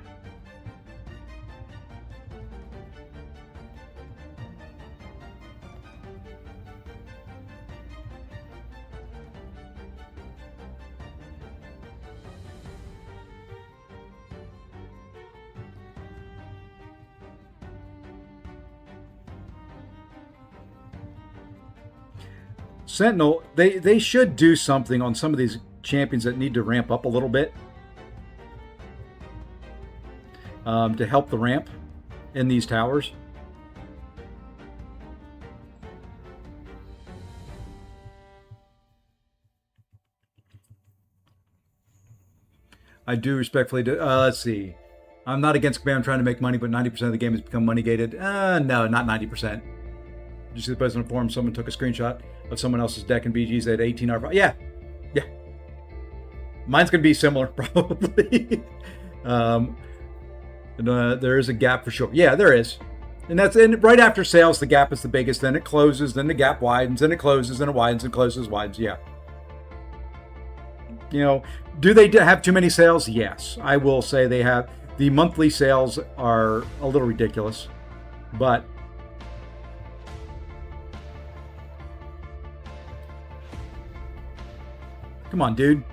Sentinel, they should do something on some of these champions that need to ramp up a little bit. To help the ramp in these towers. I do respectfully do. Let's see. I'm not against command. I'm trying to make money, but 90% of the game has become money gated. No, not 90%. you see the president forum? Someone took a screenshot of someone else's deck in BGs. They had 18 R5. Yeah. Mine's going to be similar, probably. There is a gap for sure. Yeah, there is. And that's right after sales, the gap is the biggest. Then it closes, then the gap widens, then it closes, then it widens and closes, widens. Yeah. Do they have too many sales? Yes. I will say they have. The monthly sales are a little ridiculous, but come on, dude.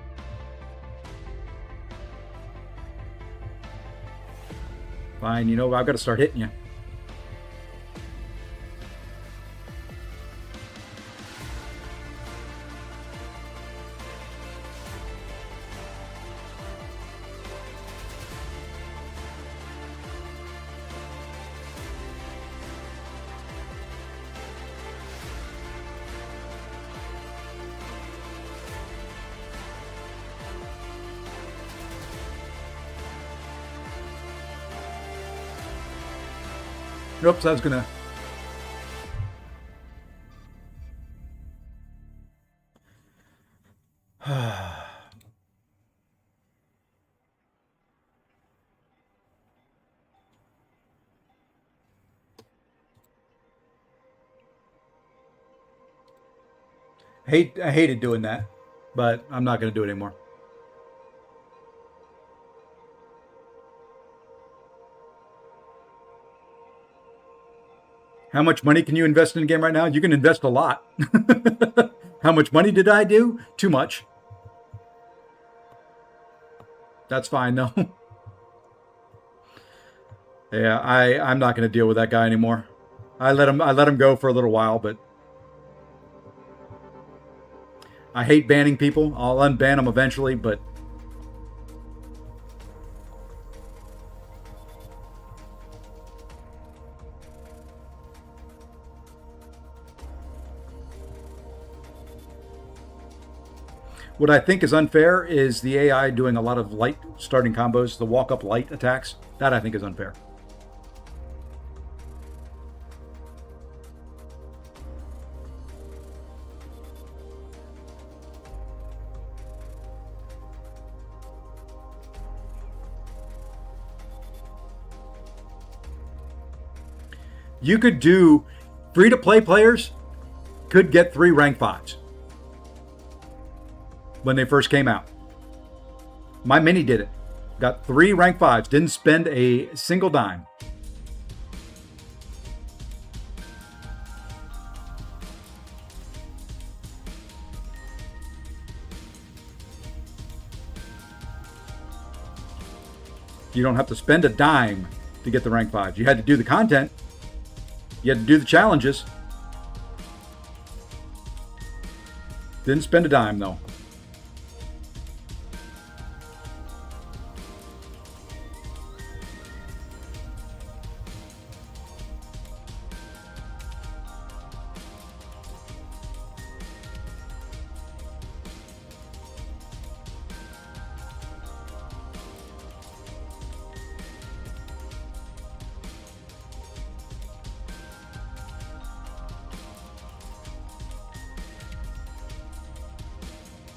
Fine, I've got to start hitting you. Oops, I was gonna. I hated doing that, but I'm not gonna do it anymore. How much money can you invest in a game right now? You can invest a lot. How much money did I do? Too much. That's fine, though. Yeah, I'm not going to deal with that guy anymore. I let him go for a little while, but I hate banning people. I'll unban them eventually, but what I think is unfair is the AI doing a lot of light starting combos, the walk-up light attacks. That I think is unfair. You could do free-to-play players could get 3 rank 5s. When they first came out. My mini did it. Got 3 rank 5s. Didn't spend a single dime. You don't have to spend a dime to get the rank 5s. You had to do the content. You had to do the challenges. Didn't spend a dime though.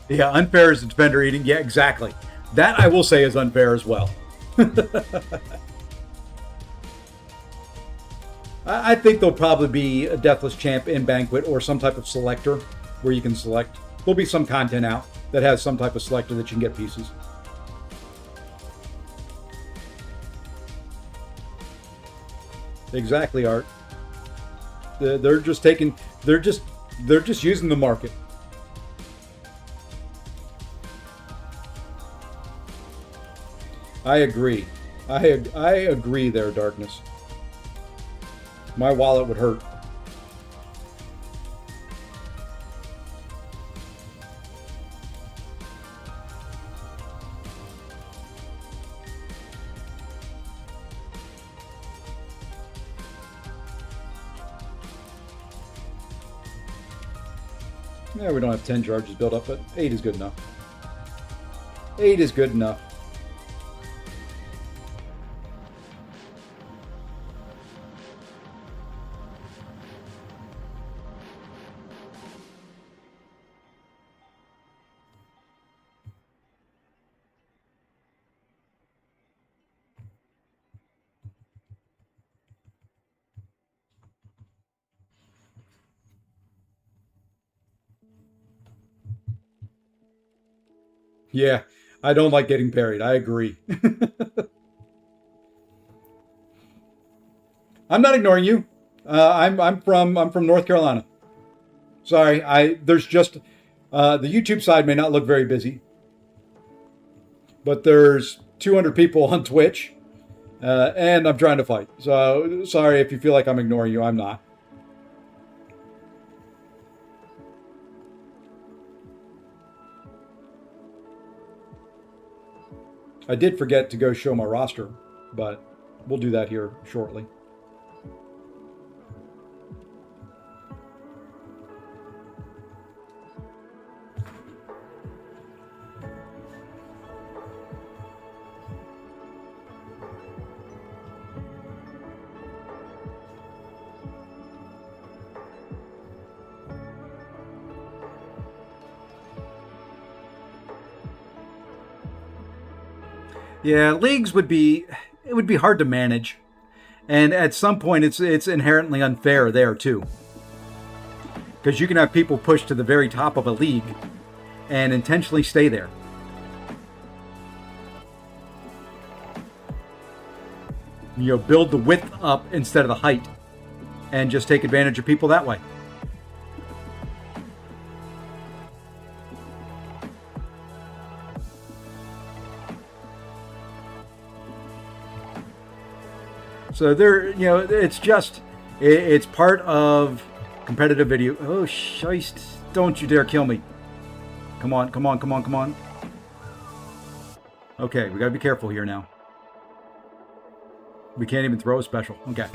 Yeah, unfair is the defender eating. Yeah, exactly. That I will say is unfair as well. I think there'll probably be a Deathless Champ in Banquet or some type of selector where you can select. There'll be some content out that has some type of selector that you can get pieces. Exactly, Art. They're just using the market. I agree. I agree there, Darkness. My wallet would hurt. Yeah, we don't have 10 charges built up, but 8 is good enough. 8 is good enough. Yeah, I don't like getting parried. I agree. I'm not ignoring you. I'm from North Carolina. Sorry, there's just the YouTube side may not look very busy, but there's 200 people on Twitch, and I'm trying to fight. So sorry if you feel like I'm ignoring you. I'm not. I did forget to go show my roster, but we'll do that here shortly. Yeah, leagues would be hard to manage. And at some point it's inherently unfair there too. Because you can have people push to the very top of a league and intentionally stay there. You know, build the width up instead of the height and just take advantage of people that way. So it's part of competitive video. Oh, shite. Don't you dare kill me. Come on, come on, come on, come on. Okay, we gotta be careful here now. We can't even throw a special. Okay.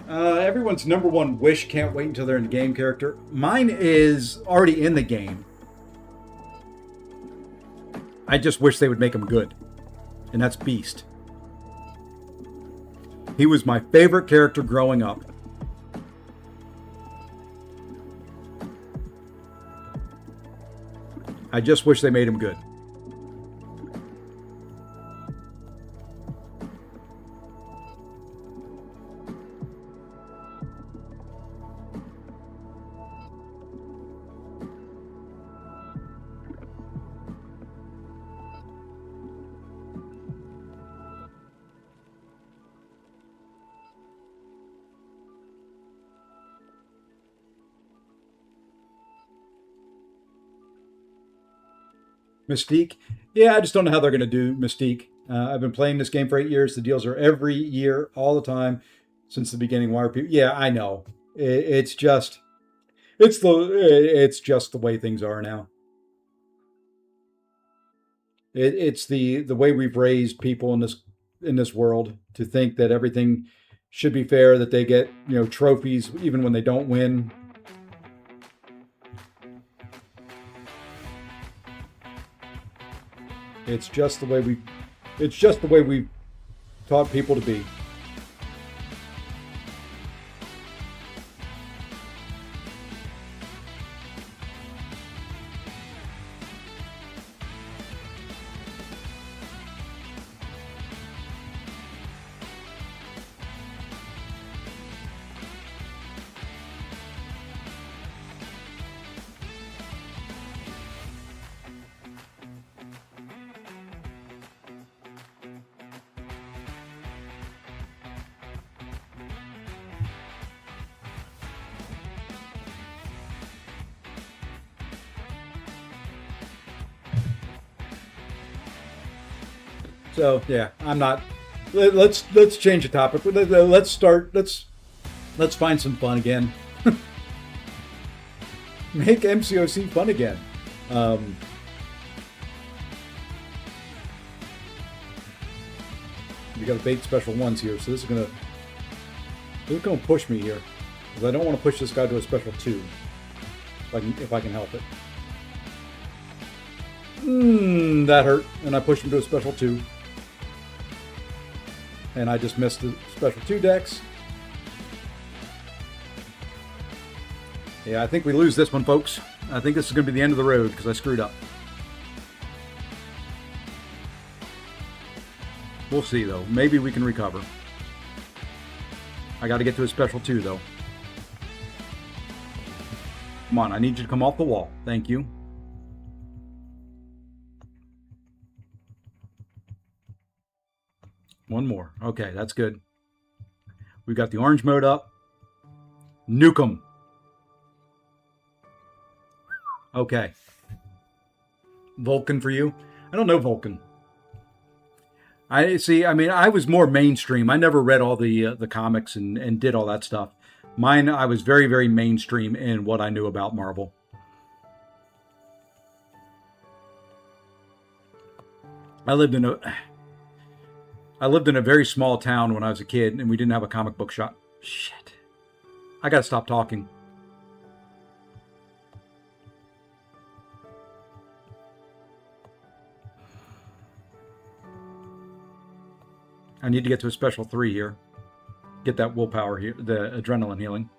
Everyone's number one wish, can't wait until they're in the game character. Mine is already in the game. I just wish they would make him good. And that's Beast. He was my favorite character growing up. I just wish they made him good. Mystique? Yeah, I just don't know how they're going to do Mystique. I've been playing this game for 8 years. The deals are every year, all the time, since the beginning. Why are people? Yeah, I know. It's just the way things are now. It's the way we've raised people in this world to think that everything should be fair, that they get trophies even when they don't win. It's just the way we've taught people to be. So yeah, I'm not. Let's change the topic. Let's find some fun again. Make MCOC fun again. We got to bait special ones here, so this is gonna push me here, because I don't want to push this guy to a special 2. If I can help it. That hurt, and I pushed him to a special 2. And I just missed the special 2 decks. Yeah, I think we lose this one, folks. I think this is going to be the end of the road because I screwed up. We'll see, though. Maybe we can recover. I got to get to a special 2, though. Come on, I need you to come off the wall. Thank you. One more. Okay, that's good. We've got the orange mode up. Nuke 'em. Okay. Vulcan for you? I don't know Vulcan. I see. I mean, I was more mainstream. I never read all the comics and did all that stuff. Mine, I was very, very mainstream in what I knew about Marvel. I lived in a very small town when I was a kid, and we didn't have a comic book shop. Shit. I gotta stop talking. I need to get to a special 3 here. Get that willpower here, the adrenaline healing.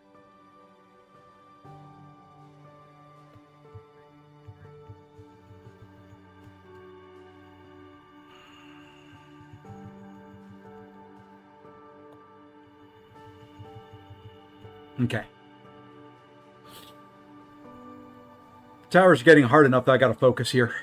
Okay. Tower's getting hard enough that I gotta focus here.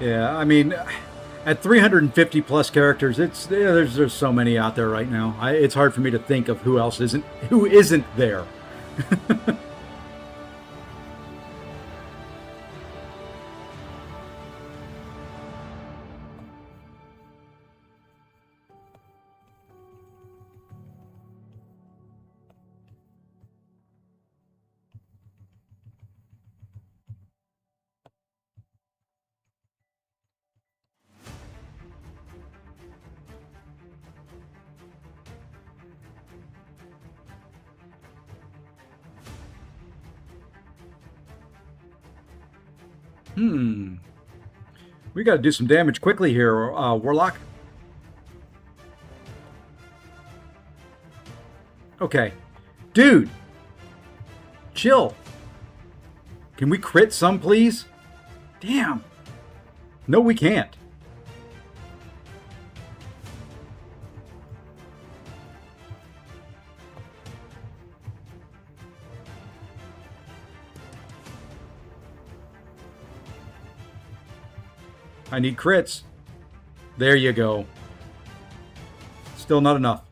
Yeah, I mean, at 350 plus characters, there's so many out there right now. It's hard for me to think of who isn't there. We got to do some damage quickly here, Warlock. Okay. Dude. Chill. Can we crit some, please? Damn. No, we can't. I need crits. There you go. Still not enough.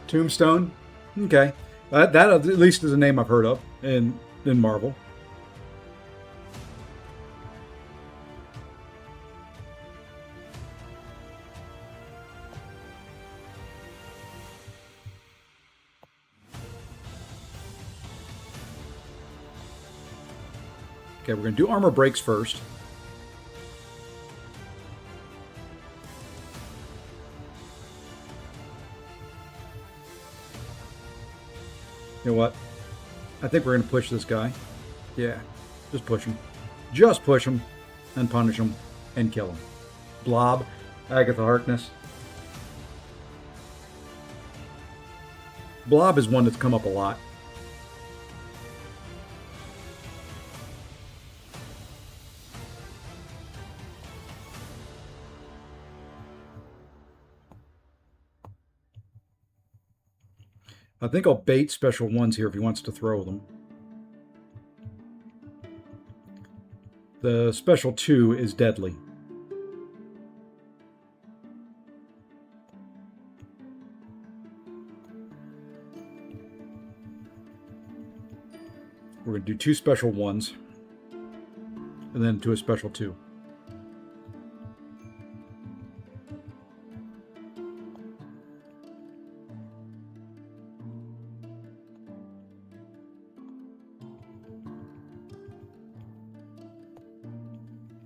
Tombstone. Okay. That at least is a name I've heard of in Marvel. Okay, we're going to do armor breaks first. You know what? I think we're going to push this guy. Yeah, just push him. Just push him and punish him and kill him. Blob, Agatha Harkness. Blob is one that's come up a lot. I think I'll bait special ones here if he wants to throw them. The special 2 is deadly. We're going to do 2 special 1s. And then to a special 2.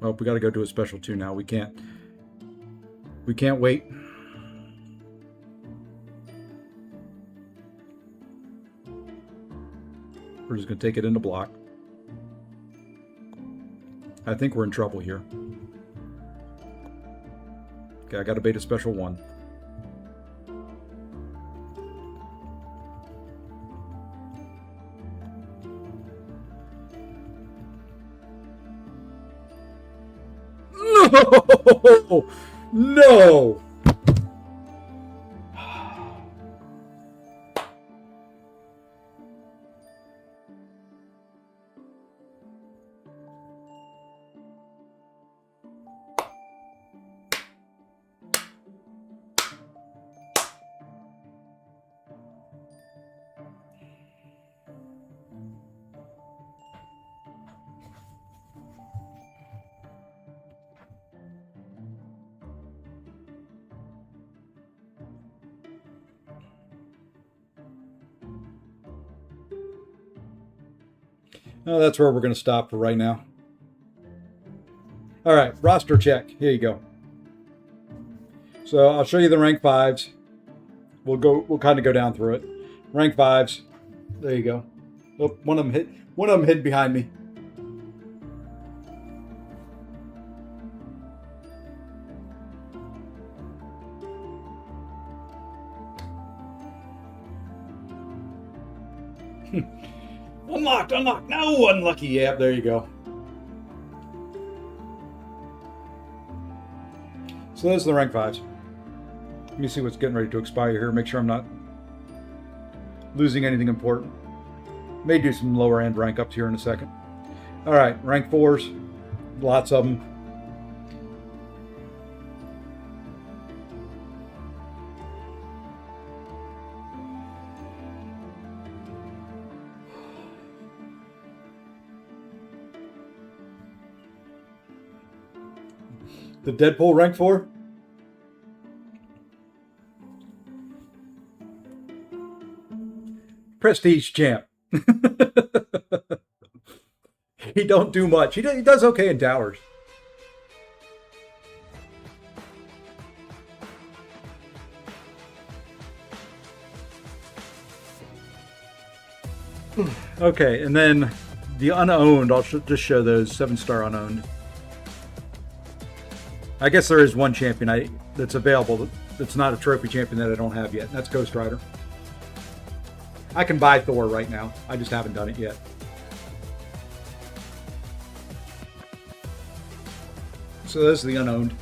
Oh, we got to go to a special 2 now. We can't wait. We're just going to take it into block. I think we're in trouble here. Okay, I got to bait a special 1. No! No! Oh, that's where we're going to stop for right now. All right, roster check. Here you go. So I'll show you the rank 5s. We'll kind of go down through it. Rank 5s. There you go. Oh, one of them hid behind me. Unlocked. No, unlucky. Yeah, there you go. So those are the rank 5s. Let me see what's getting ready to expire here. Make sure I'm not losing anything important. May do some lower end rank ups here in a second. All right, rank 4s. Lots of them. The Deadpool rank 4? Prestige champ. He don't do much. He does okay in towers. Okay, and then the unowned, I'll just show those 7-star unowned. I guess there is one champion that's available that's not a trophy champion that I don't have yet, and that's Ghost Rider. I can buy Thor right now. I just haven't done it yet. So those are the unowned.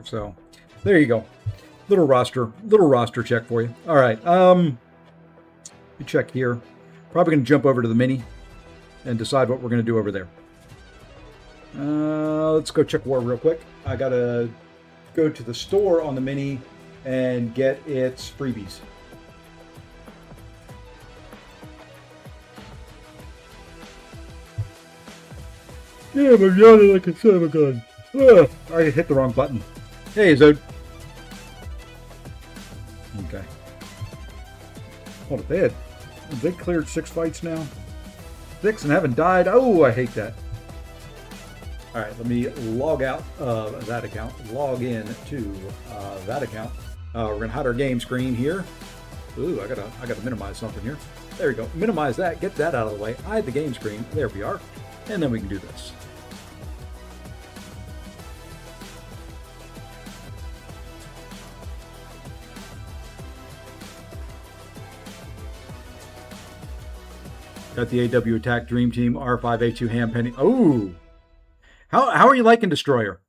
So there you go. Little roster check for you. All right. We check here. Probably going to jump over to the mini and decide what we're going to do over there. Let's go check war real quick. I got to go to the store on the mini and get its freebies. Yeah, I'm yawning like a son of a gun. Ugh, I hit the wrong button. Hey, Zod. Okay. Hold it, they cleared 6 fights now. 6 and haven't died. Oh, I hate that. All right, let me log out of that account. Log in to that account. We're gonna hide our game screen here. Ooh, I gotta minimize something here. There we go. Minimize that. Get that out of the way. Hide the game screen. There we are. And then we can do this. Got the AW Attack Dream Team, R5A2 Ham Penny. Oh! How are you liking Destroyer?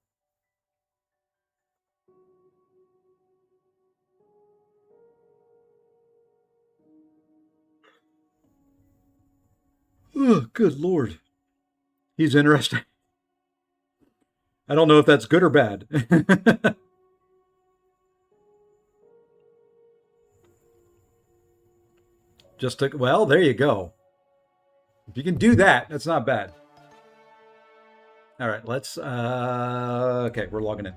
Oh, good Lord. He's interesting. I don't know if that's good or bad. Just to, well, there you go. If you can do that, that's not bad. All right, let's, okay, we're logging in.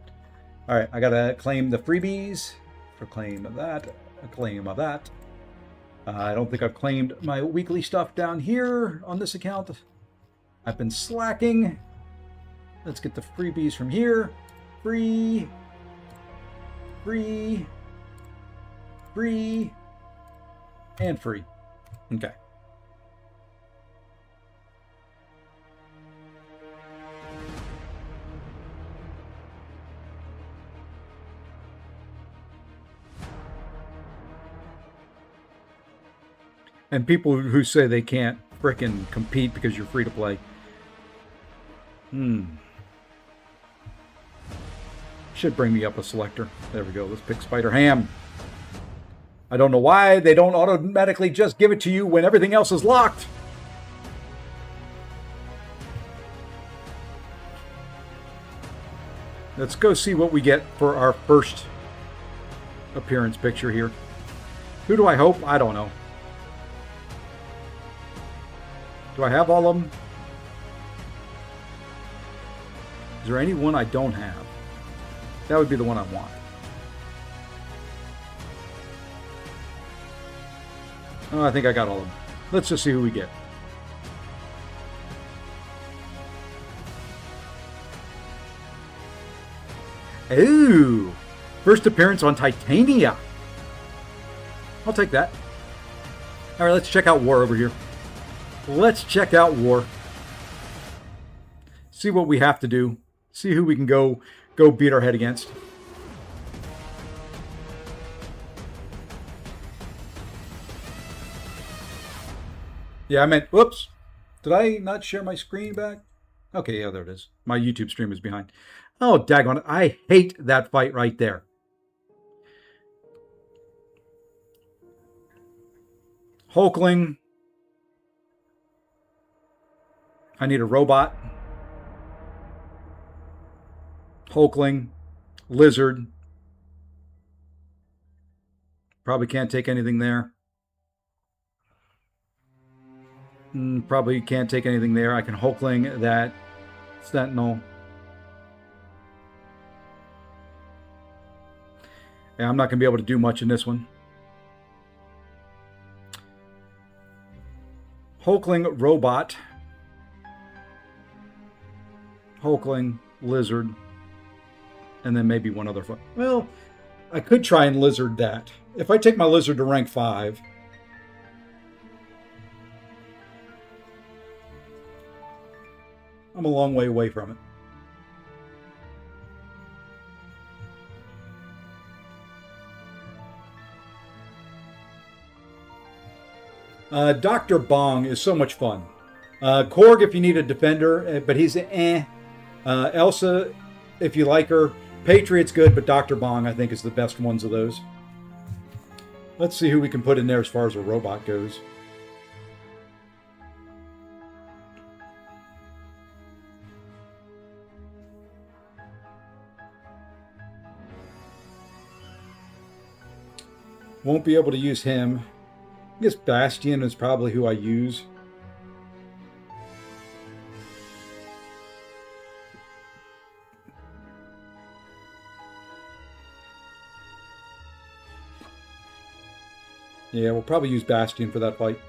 All right, I gotta claim the freebies. For claim of that, a claim of that. I don't think I've claimed my weekly stuff down here on this account. I've been slacking. Let's get the freebies from here. Free. Free. Free. And free. Okay. And people who say they can't frickin' compete because you're free to play. Should bring me up a selector. There we go. Let's pick Spider Ham. I don't know why they don't automatically just give it to you when everything else is locked. Let's go see what we get for our first appearance picture here. Who do I hope? I don't know. Do I have all of them? Is there any one I don't have? That would be the one I want. Oh, I think I got all of them. Let's just see who we get. Ooh! First appearance on Titania. I'll take that. All right, let's check out War over here. Let's check out War. See what we have to do. See who we can go beat our head against. Yeah, I meant, whoops. Did I not share my screen back? Okay, yeah, there it is. My YouTube stream is behind. Oh, daggone it. I hate that fight right there. Hulkling. I need a robot. Hulkling. Lizard. Probably can't take anything there. Probably can't take anything there. I can Hulkling that Sentinel. Yeah, I'm not going to be able to do much in this one. Hulkling robot. Hulkling lizard. And then maybe one other foot. Well, I could try and lizard that. If I take my lizard to rank 5... I'm a long way away from it. Dr. Bong is so much fun. Korg if you need a defender, but he's Elsa if you like her. Patriot's good, but Dr. Bong I think is the best ones of those. Let's see who we can put in there as far as a robot goes. Won't be able to use him. I guess Bastion is probably who I use. Yeah, we'll probably use Bastion for that fight.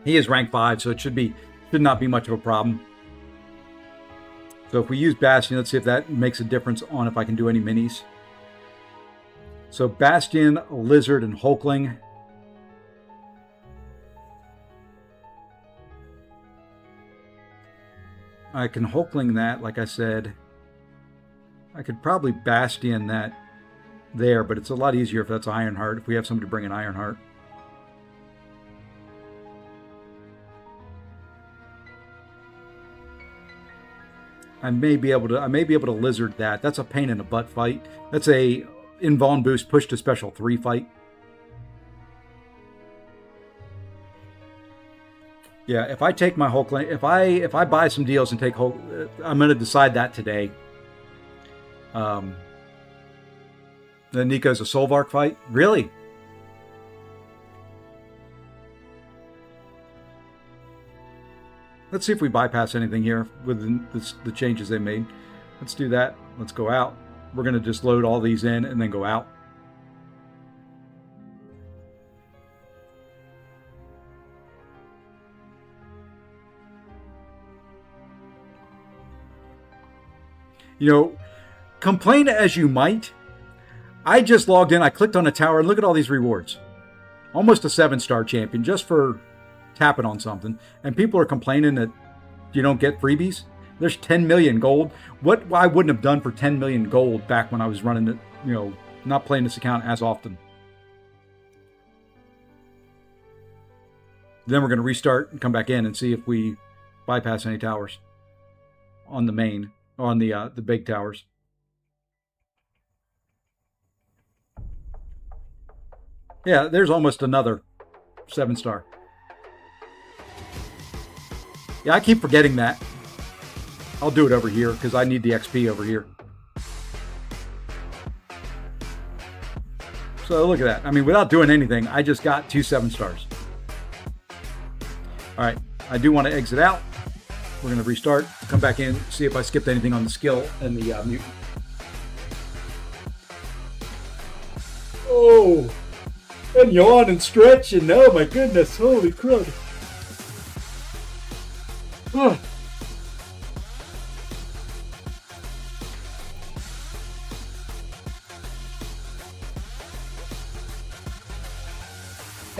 He is rank 5, so it should not be much of a problem. So if we use Bastion, let's see if that makes a difference on if I can do any minis. So Bastion, Lizard, and Hulkling. I can Hulkling that, like I said. I could probably Bastion that there, but it's a lot easier if that's Ironheart, if we have somebody to bring an Ironheart. I may be able to lizard that. That's a pain in the butt fight. That's a invuln boost push to special 3 fight. Yeah, if I take my Hulk, if I buy some deals and take Hulk, I'm going to decide that today. The Nico's a Solvark fight? Really? Let's see if we bypass anything here with the changes they made. Let's do that. Let's go out. We're going to just load all these in and then go out. You know, complain as you might, I just logged in, I clicked on a tower, and look at all these rewards. Almost a 7-star champion just for tapping on something. And people are complaining that you don't get freebies. There's 10 million gold. What I wouldn't have done for 10 million gold back when I was running it, you know, not playing this account as often. Then we're going to restart and come back in and see if we bypass any towers on the main. On the big towers. Yeah, there's almost another 7-star. Yeah, I keep forgetting that. I'll do it over here because I need the XP over here. So look at that. I mean, without doing anything, I just got 2 7-stars. All right, I do want to exit out. We're going to restart, come back in, see if I skipped anything on the skill and the mutant. Oh, and yawn and stretch, and oh my goodness, holy crud. Oh.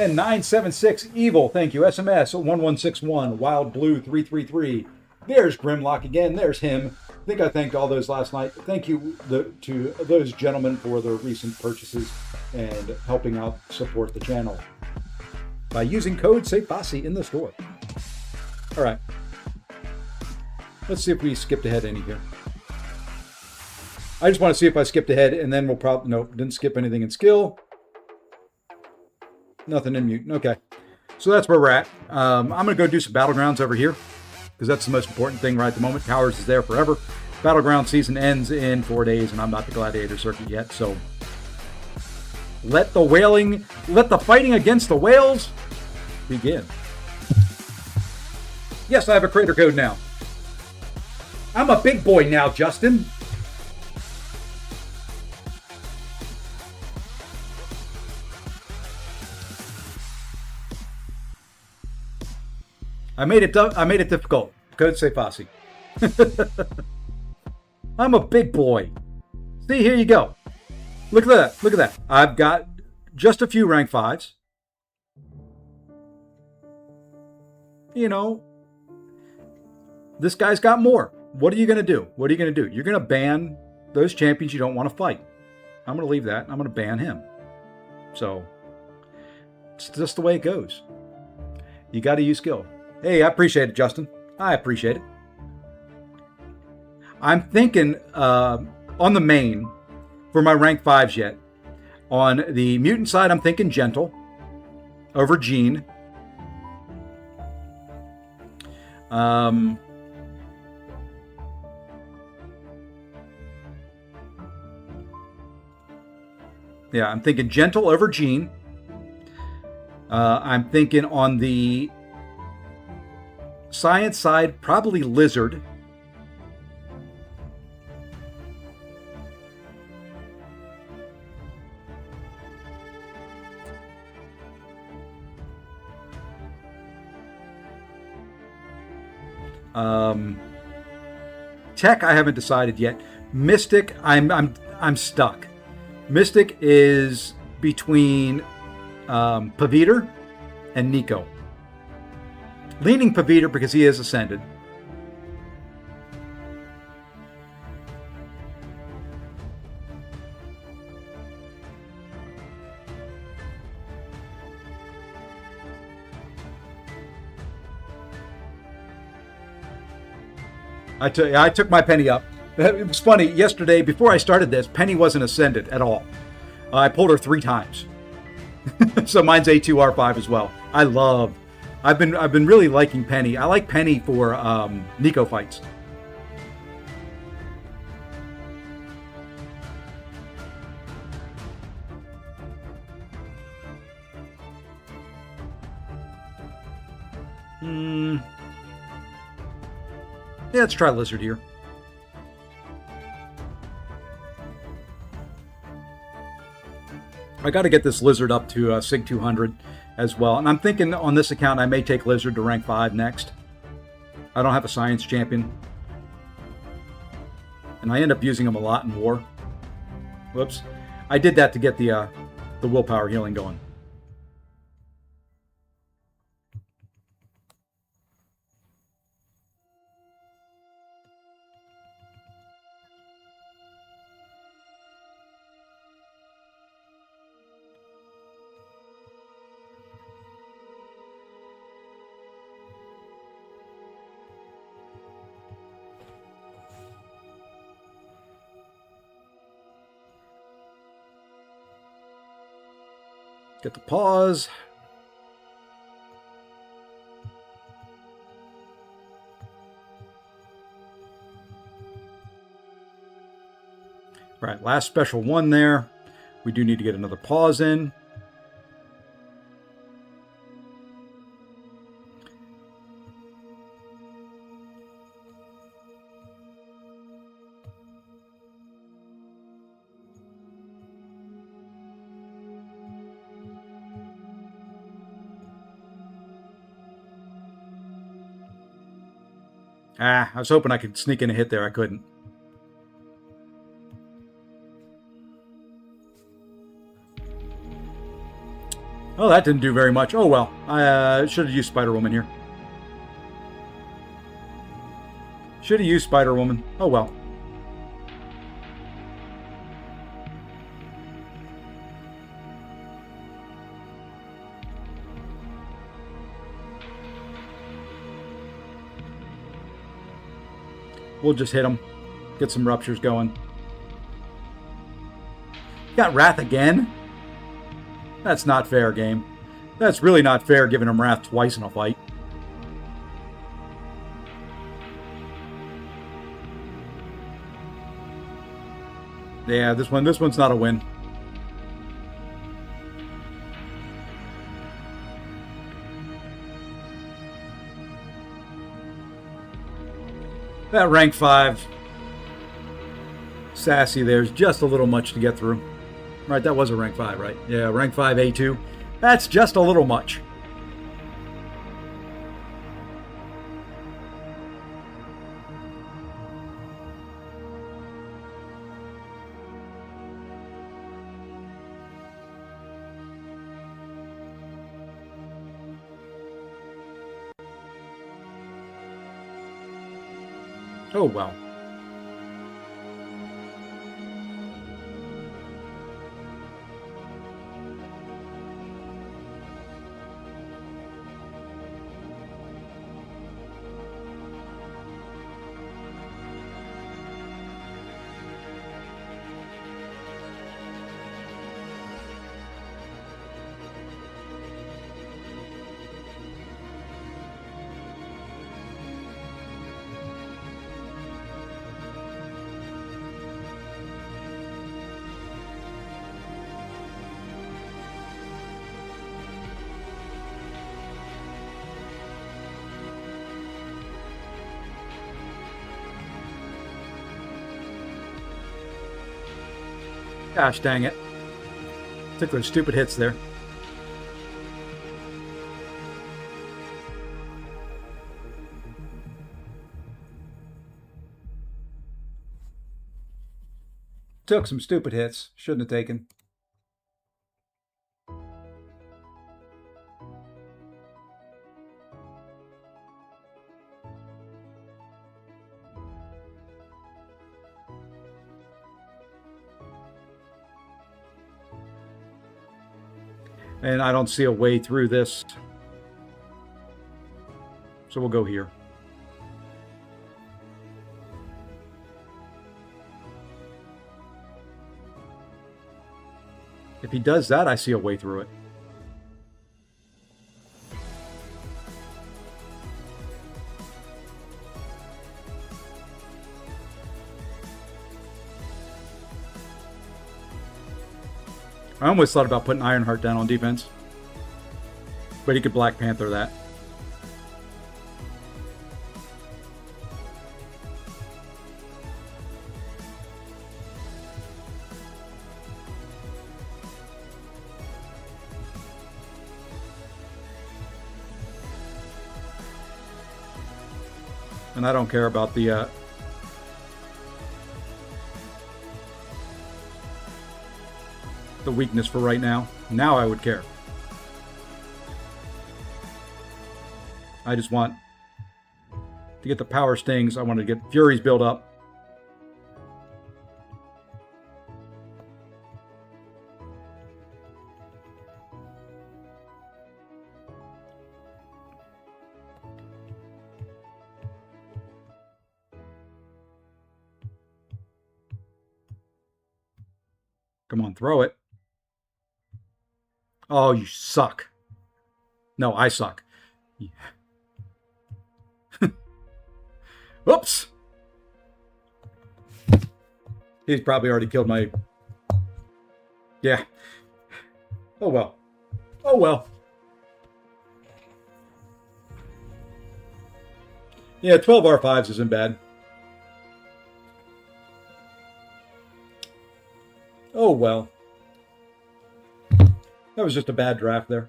And 976 Evil, thank you. SMS 1161, Wild Blue 333. There's Grimlock again. There's him. I think I thanked all those last night. Thank you to those gentlemen for their recent purchases and helping out support the channel by using code SAFEBOSSY in the store. All right. Let's see if we skipped ahead any here. I just want to see if I skipped ahead, and then we'll probably... Nope, didn't skip anything in skill. Nothing in mutant. Okay. So that's where we're at. I'm going to go do some battlegrounds over here because that's the most important thing right at the moment. Towers is there forever. Battleground season ends in 4 days, and I'm not the gladiator circuit yet. So let the fighting against the whales begin. Yes, I have a creator code now. I'm a big boy now, Justin. I made it difficult. Code say Fossey. I'm a big boy. See, here you go. Look at that. Look at that. I've got just a few rank 5s. You know, this guy's got more. What are you going to do? What are you going to do? You're going to ban those champions you don't want to fight. I'm going to leave that. I'm going to ban him. So, it's just the way it goes. You got to use skill. Hey, I appreciate it, Justin. I appreciate it. I'm thinking on the main, for my rank 5s yet, on the mutant side, I'm thinking gentle over Gene. Yeah, I'm thinking gentle over Gene. I'm thinking on the science side, probably Lizard. Tech, I haven't decided yet. Mystic, I'm stuck. Mystic is between Paviter and Nico. Leaning Paviter because he is ascended. I took my penny up. It was funny. Yesterday, before I started this, Penny wasn't ascended at all. I pulled her 3 times. So mine's A2R5 as well. I've been really liking Penny. I like Penny for Nico fights. Yeah, let's try Lizard here. I got to get this Lizard up to Sig 200 as well. And I'm thinking on this account I may take Lizard to rank 5 next. I don't have a Science Champion. And I end up using him a lot in War. Whoops. I did that to get the willpower healing going. Get the pause. All right, last special one there. We do need to get another pause in. I was hoping I could sneak in a hit there. I couldn't. Oh, that didn't do very much. Oh, well. I should have used Spider-Woman here. Should have used Spider-Woman. Oh, well. We'll just hit him. Get some ruptures going. Got Wrath again? That's not fair, game. That's really not fair giving him Wrath twice in a fight. Yeah, this one's not a win. That rank 5 sassy there's just a little much to get through. Right, that was a rank 5, right? Yeah, rank 5 A2. That's just a little much. Oh, well. Gosh dang it. Took those stupid hits there. Took some stupid hits. Shouldn't have taken. And I don't see a way through this. So we'll go here. If he does that, I see a way through it. I almost thought about putting Ironheart down on defense. But he could Black Panther that. And I don't care about the weakness for right now. Now I would care. I just want to get the power stings. I want to get Furies built up. Come on, throw it. Oh, you suck. No, I suck. Oops. He's probably already killed my... Yeah. Oh, well. Oh, well. Yeah, 12 R5s isn't bad. Oh, well. That was just a bad draft there.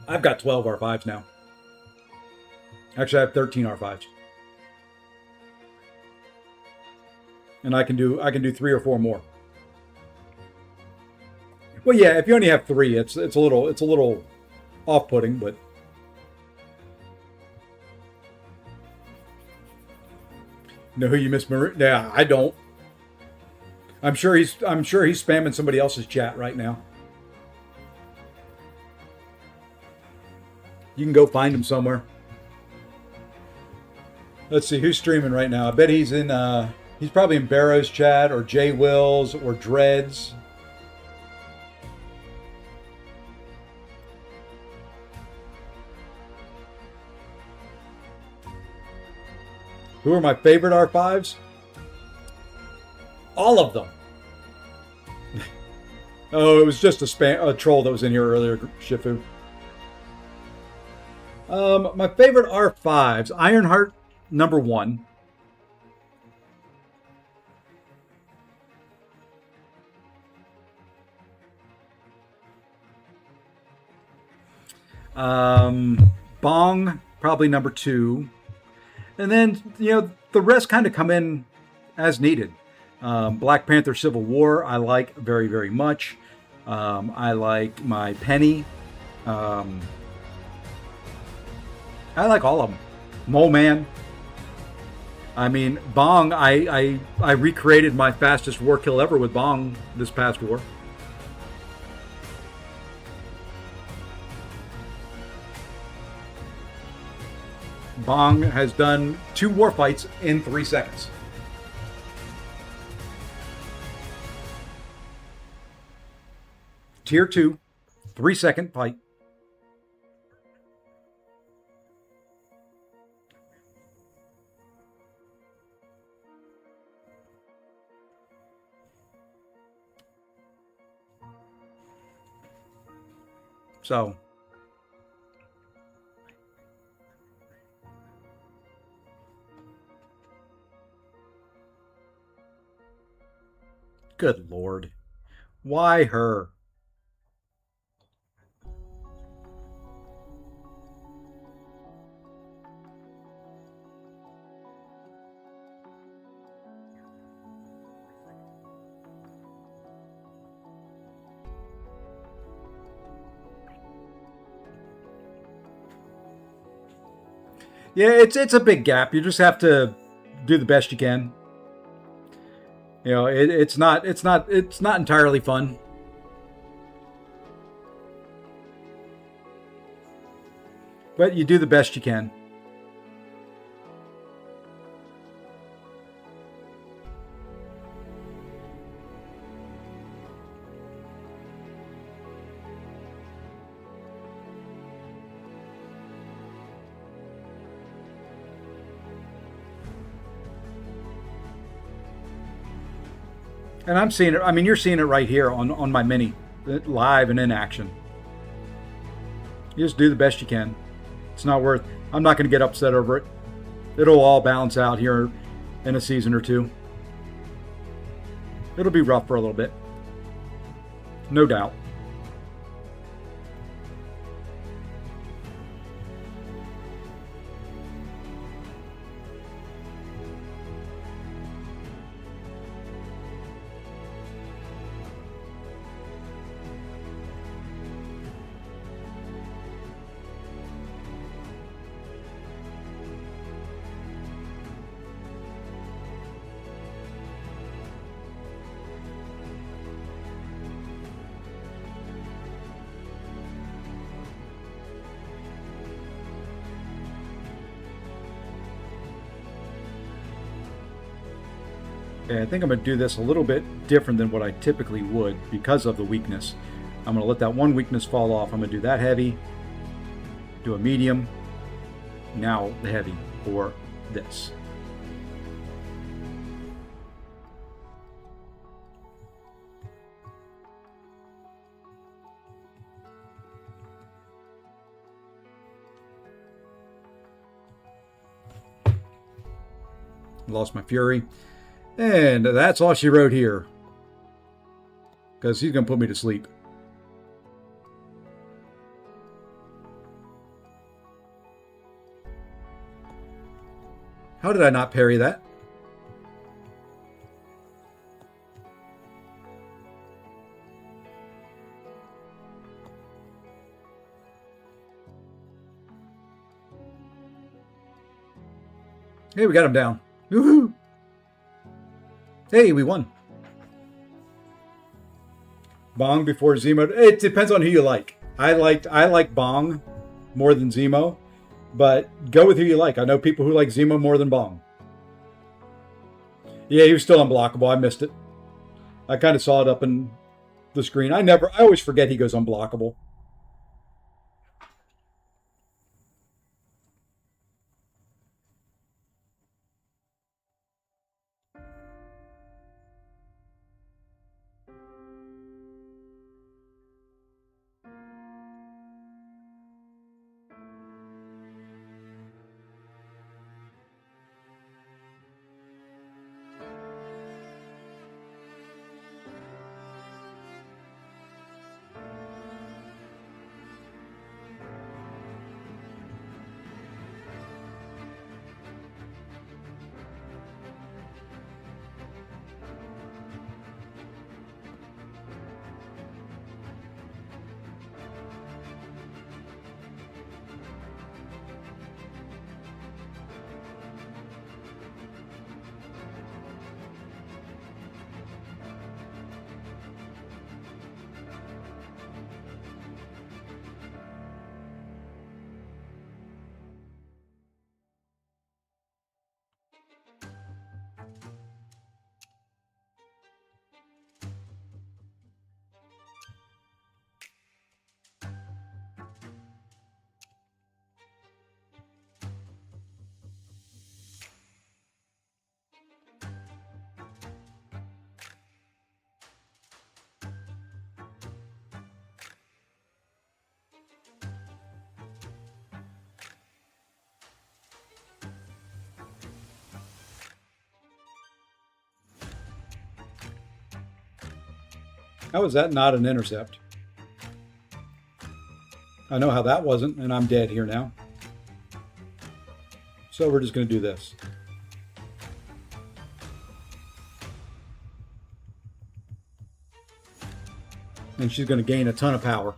I've got 12 R5s now. Actually, I have 13 R5s. And I can do 3 or 4 more. Well, yeah, if you only have 3, it's a little off-putting, but know who you miss? Yeah, I don't. I'm sure he's spamming somebody else's chat right now. You can go find him somewhere. Let's see who's streaming right now. I bet he's in. He's probably in Barrow's chat or Jay Wills or Dreads. Who are my favorite R5s? All of them. Oh, it was just a troll that was in here earlier, Shifu. My favorite R5s, Ironheart number 1. Bong, probably number 2. And then, the rest kind of come in as needed. Black Panther Civil War, I like very, very much. I like my Penny. I like all of them. Mole Man. I mean, Bong, I recreated my fastest war kill ever with Bong this past war. Bong has done 2 war fights in 3 seconds. Tier 2, 3-second fight. So, good Lord. Why her? Yeah, it's a big gap. You just have to do the best you can. It's not entirely fun. But you do the best you can. And I'm seeing it. I mean, you're seeing it right here on my mini, live and in action. You just do the best you can. It's not worth. I'm not going to get upset over it. It'll all balance out here in a season or two. It'll be rough for a little bit, no doubt. Okay, I think I'm going to do this a little bit different than what I typically would because of the weakness. I'm going to let that one weakness fall off. I'm going to do that heavy, do a medium, now the heavy for this. Lost my fury. And that's all she wrote here. Because he's going to put me to sleep. How did I not parry that? Hey, we got him down. Woohoo! Hey, we won. Bong before Zemo. It depends on who you like. I like Bong more than Zemo, but go with who you like. I know people who like Zemo more than Bong. Yeah, he was still unblockable. I missed it. I kind of saw it up in the screen. I always forget he goes unblockable. How is that not an intercept? I know how that wasn't, and I'm dead here now. So we're just going to do this. And she's going to gain a ton of power.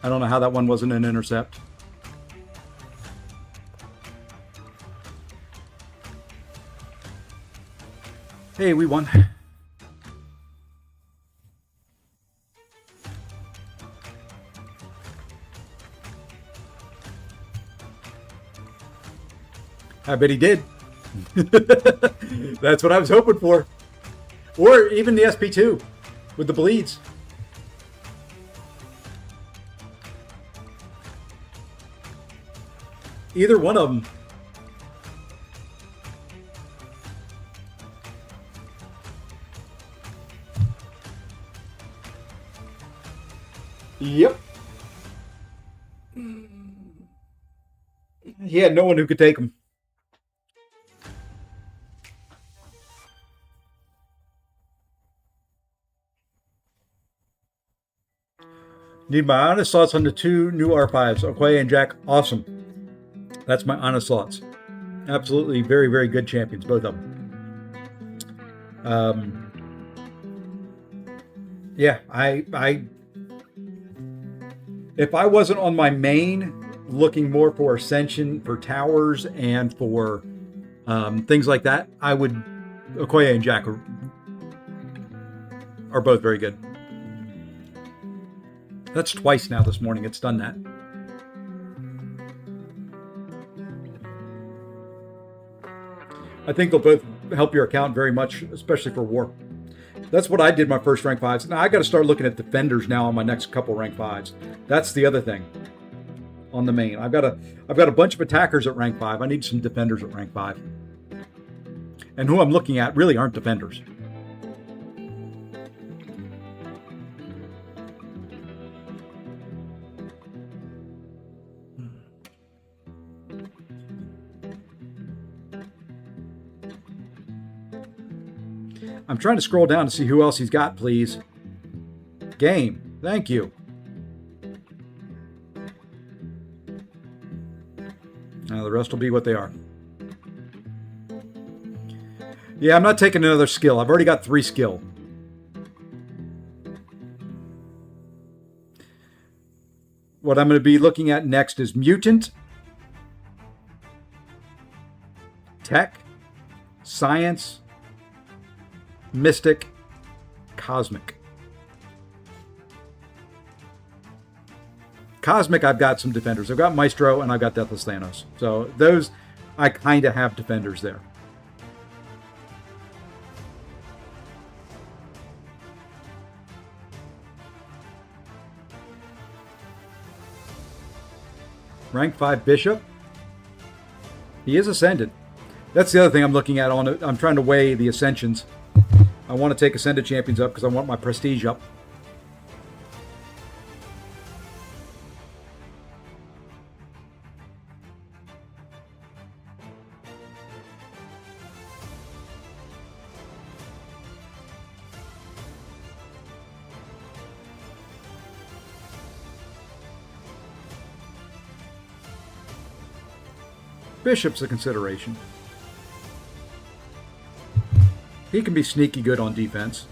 I don't know how that one wasn't an intercept. Hey, we won. I bet he did. That's what I was hoping for. Or even the SP2 with the bleeds. Either one of them. Yep. He had no one who could take him. Need my honest thoughts on the two new R5s, Okoye and Jack. Awesome. That's my honest thoughts. Absolutely, very, very good champions, both of them. Yeah, if I wasn't on my main, looking more for Ascension, for towers, and for things like that, I would. Okoye and Jack are both very good. That's twice now this morning. It's done that. I think they'll both help your account very much, especially for war. That's what I did my first rank 5s. Now I got to start looking at defenders now on my next couple rank 5s. That's the other thing on the main. I've got a bunch of attackers at rank 5. I need some defenders at rank 5. And who I'm looking at really aren't defenders. I'm trying to scroll down to see who else he's got, please. Game. Thank you. Now the rest will be what they are. Yeah, I'm not taking another skill. I've already got 3 skill. What I'm going to be looking at next is Mutant, Tech, Science, Mystic, Cosmic. Cosmic, I've got some defenders. I've got Maestro and I've got Deathless Thanos. So those, I kind of have defenders there. Rank 5 Bishop. He is Ascended. That's the other thing I'm looking at on it. I'm trying to weigh the Ascensions. I want to take Ascended Champions up because I want my prestige up. Bishop's a consideration. He can be sneaky good on defense.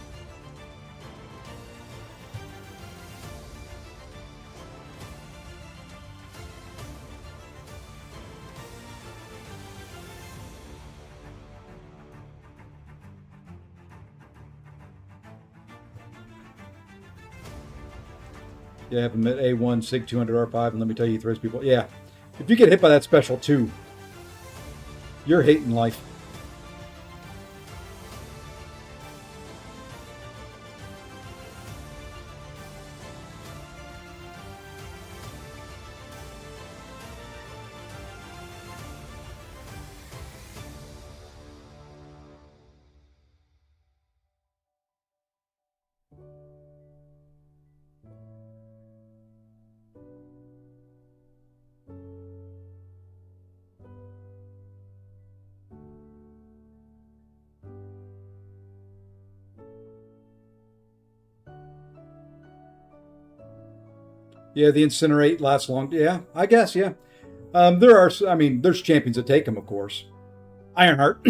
Yeah, I have him at A1, Sig 200 R5, and let me tell you, he throws people. Yeah, if you get hit by that special 2, you're hating life. Yeah, the Incinerate lasts long. Yeah, I guess, yeah. There's champions that take them, of course. Ironheart.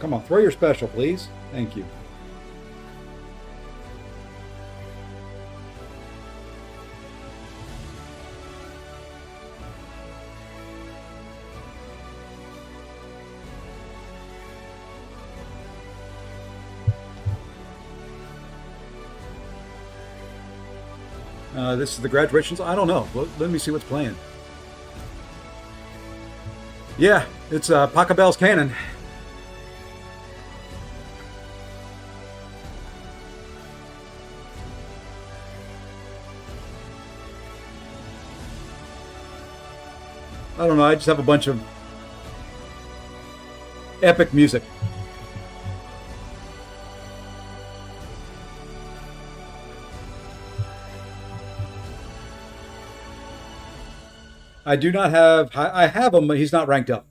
Come on, throw your special, please. Thank you. This is the graduations. I don't know. Let me see what's playing. Yeah, it's Pachelbel's Cannon. I don't know. I just have a bunch of epic music. I do not have. I have him, but he's not ranked up.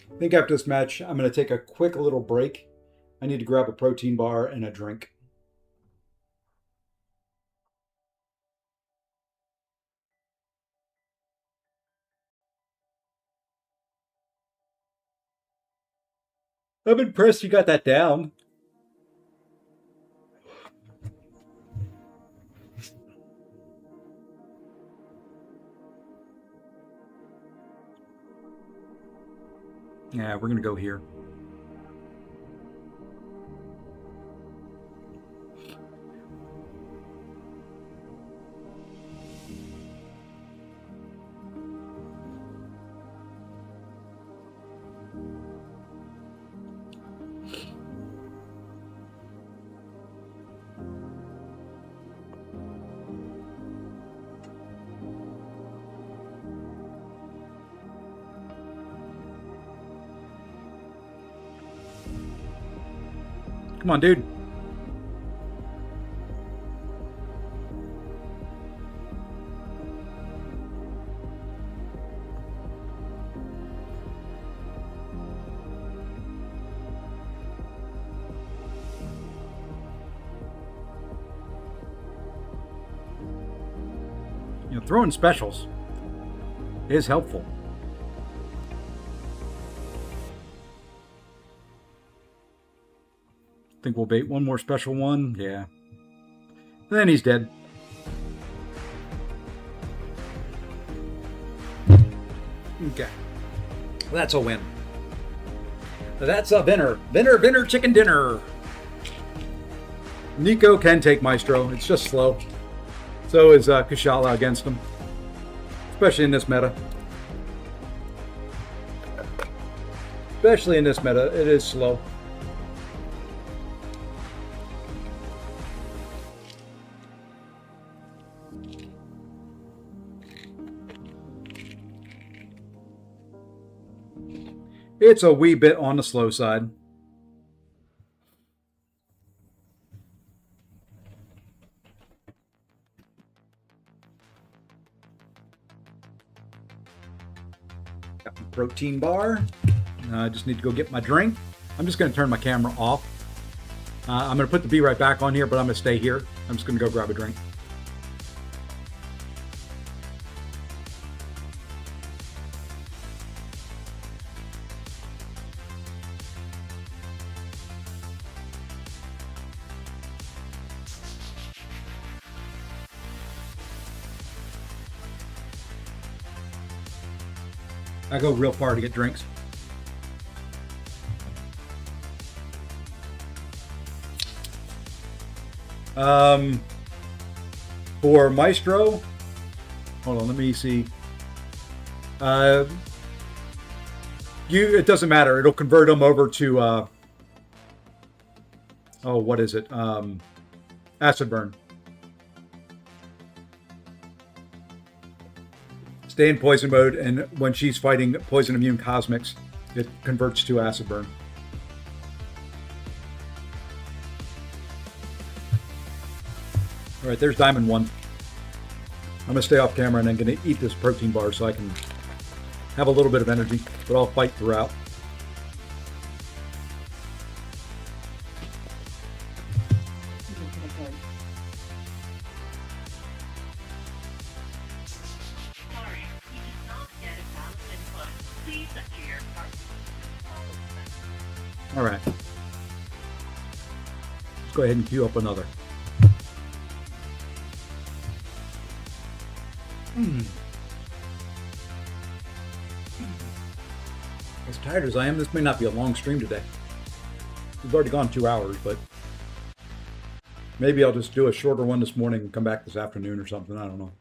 I think after this match, I'm going to take a quick little break. I need to grab a protein bar and a drink. I'm impressed you got that down. Yeah, we're going to go here. Come on, dude. You know, throwing specials is helpful. Think we'll bait one more special one. Yeah. Then he's dead. Okay. That's a win. That's a winner. Winner, chicken dinner. Nico can take Maestro. It's just slow. So is Kushala against him. Especially in this meta. Especially in this meta. It is slow. It's a wee bit on the slow side. Got my protein bar. I just need to go get my drink. I'm just going to turn my camera off. I'm going to put the Be Right Back on here, but I'm going to stay here. I'm just going to go grab a drink. I go real far to get drinks. For Maestro, hold on, let me see. It doesn't matter. It'll convert them over to oh, what is it? Acid burn. Stay in poison mode, and when she's fighting poison immune cosmics, it converts to acid burn. All right, there's Diamond 1. I'm going to stay off camera and I'm going to eat this protein bar so I can have a little bit of energy, but I'll fight throughout. Sorry, you did not get a valid input. Please enter your card. All right. Let's go ahead and queue up another. As tired as I am, this may not be a long stream today. We've already gone 2 hours, but maybe I'll just do a shorter one this morning and come back this afternoon or something. I don't know.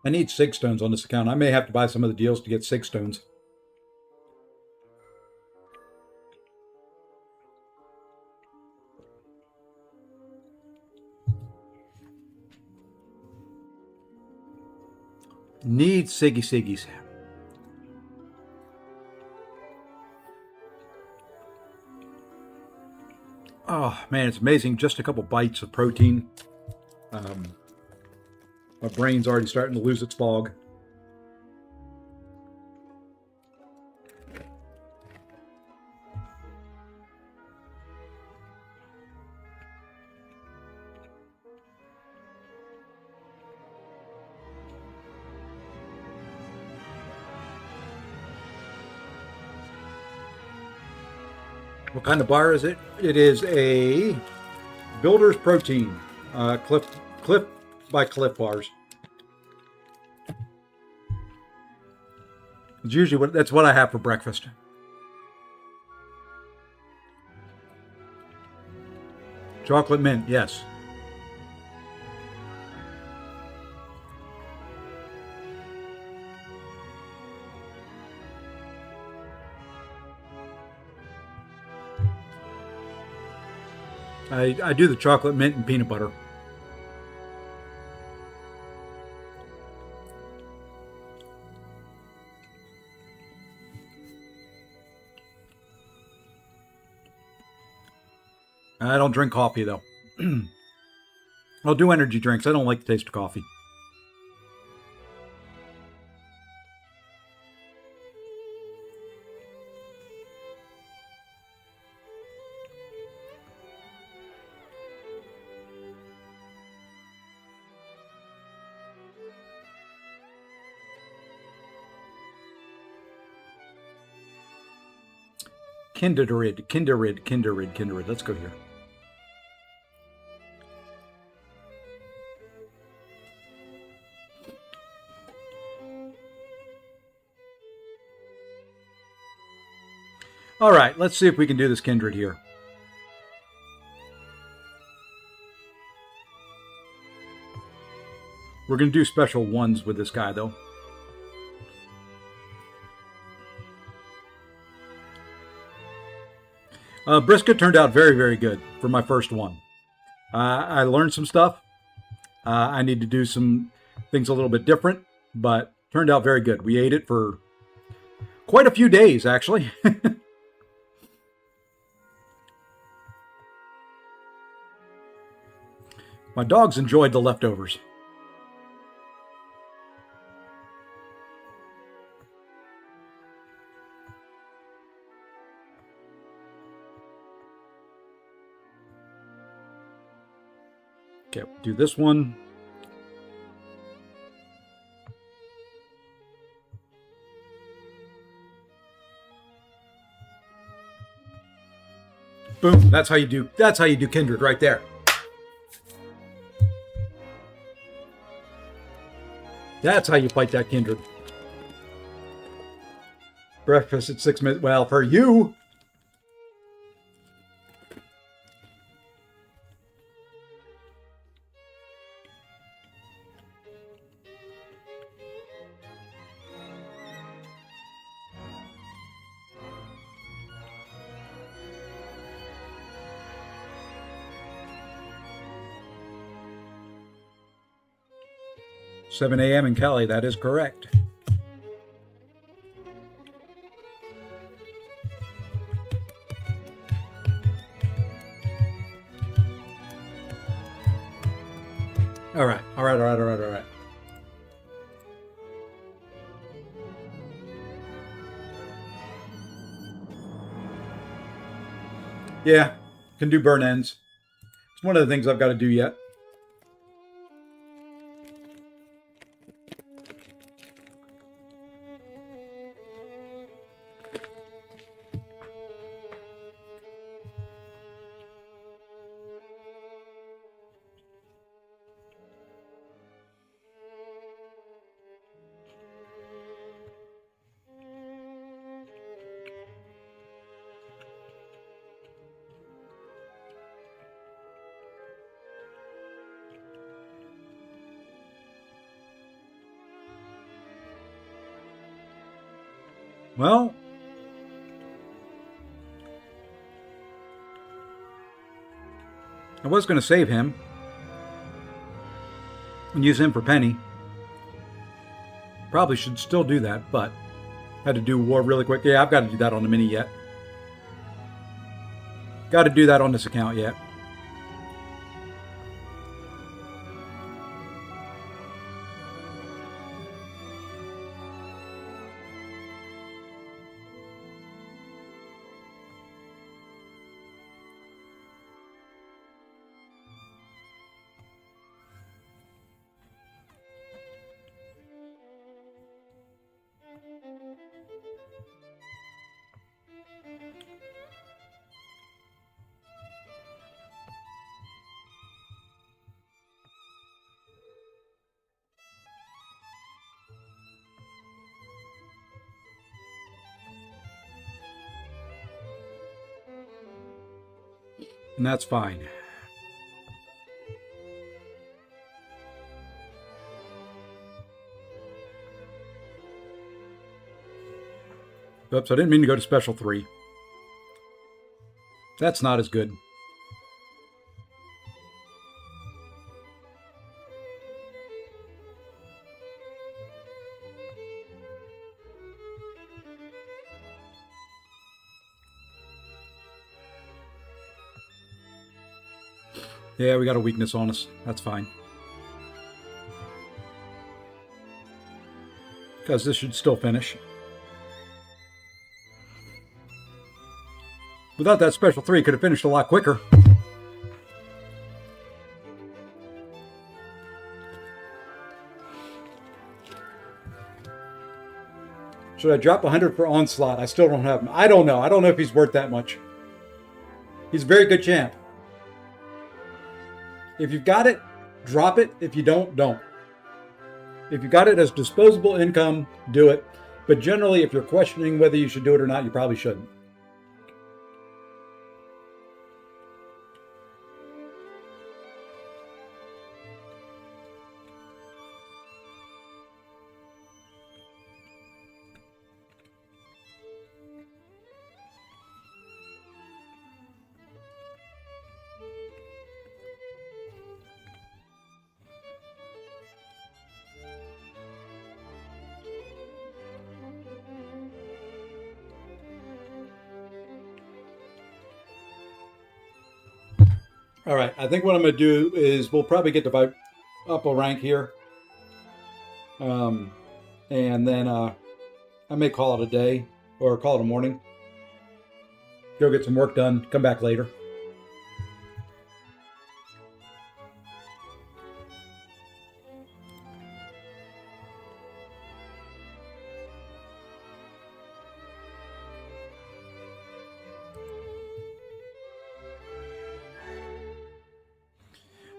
I need 6 stones on this account. I may have to buy some of the deals to get 6 stones. Need Siggies. Oh man, it's amazing. Just a couple bites of protein. My brain's already starting to lose its fog. What kind of bar is it? It is a Builder's Protein, Cliff by Cliff bars. It's usually that's what I have for breakfast. Chocolate mint, yes. I do the chocolate mint and peanut butter. I don't drink coffee though. I'll do energy drinks. I don't like the taste of coffee. Kindred. Let's go here. All right, let's see if we can do this Kindred here. We're going to do special ones with this guy, though. Brisket turned out very, very good for my first one. I learned some stuff. I need to do some things a little bit different, but turned out very good. We ate it for quite a few days, actually. My dogs enjoyed the leftovers. Okay, we'll do this one. Boom. That's how you do Kindred right there. That's how you fight that Kindred. Breakfast at 6 minutes. Well, for you. 7 a.m. in Cali, that is correct. All right. Yeah, can do burn ends. It's one of the things I've got to do yet. Well, I was going to save him and use him for Penny. Probably should still do that, but had to do war really quick. Yeah, I've got to do that on the mini yet. Got to do that on this account yet. And that's fine. Oops, I didn't mean to go to special 3. That's not as good. Yeah, we got a weakness on us. That's fine. Because this should still finish. Without that special 3, could have finished a lot quicker. Should I drop 100 for Onslaught? I still don't have him. I don't know. I don't know if he's worth that much. He's a very good champ. If you've got it, drop it. If you don't, don't. If you got it as disposable income, do it. But generally, if you're questioning whether you should do it or not, you probably shouldn't. All right, I think what I'm going to do is we'll probably get to up a rank here. And then I may call it a day or call it a morning. Go get some work done, come back later.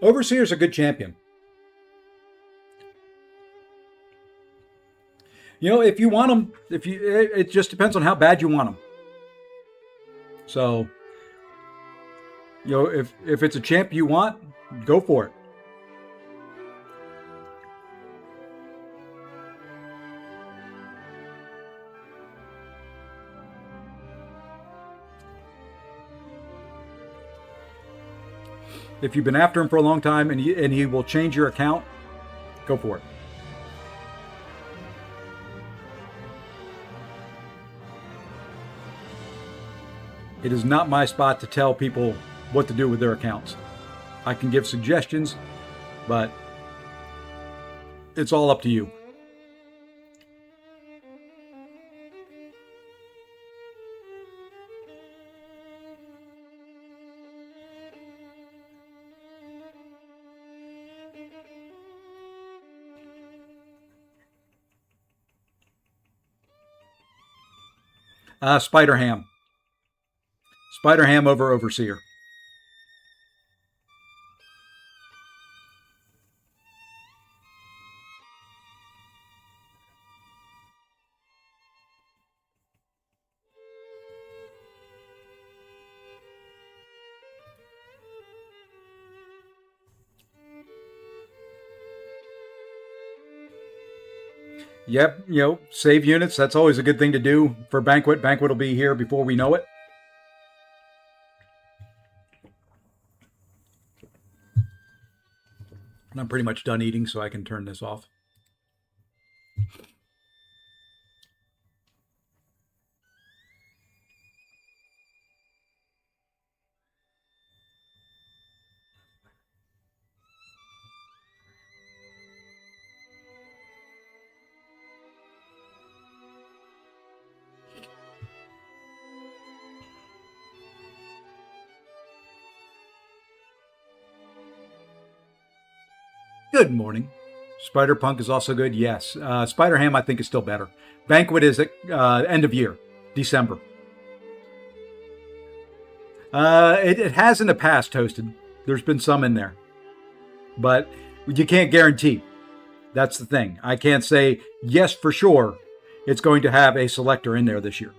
Overseer's a good champion. You know, if you want him, it just depends on how bad you want him. So, you know, if it's a champ you want, go for it. If you've been after him for a long time and he will change your account, go for it. It is not my spot to tell people what to do with their accounts. I can give suggestions, but it's all up to you. Spider Ham. Spider Ham over Overseer. Yep, save units. That's always a good thing to do for Banquet. Banquet will be here before we know it. And I'm pretty much done eating, so I can turn this off. Good morning. Spider Punk is also good. Yes. Spider Ham, I think, is still better. Banquet is at end of year, December. It has in the past toasted. There's been some in there. But you can't guarantee. That's the thing. I can't say, yes, for sure, it's going to have a selector in there this year.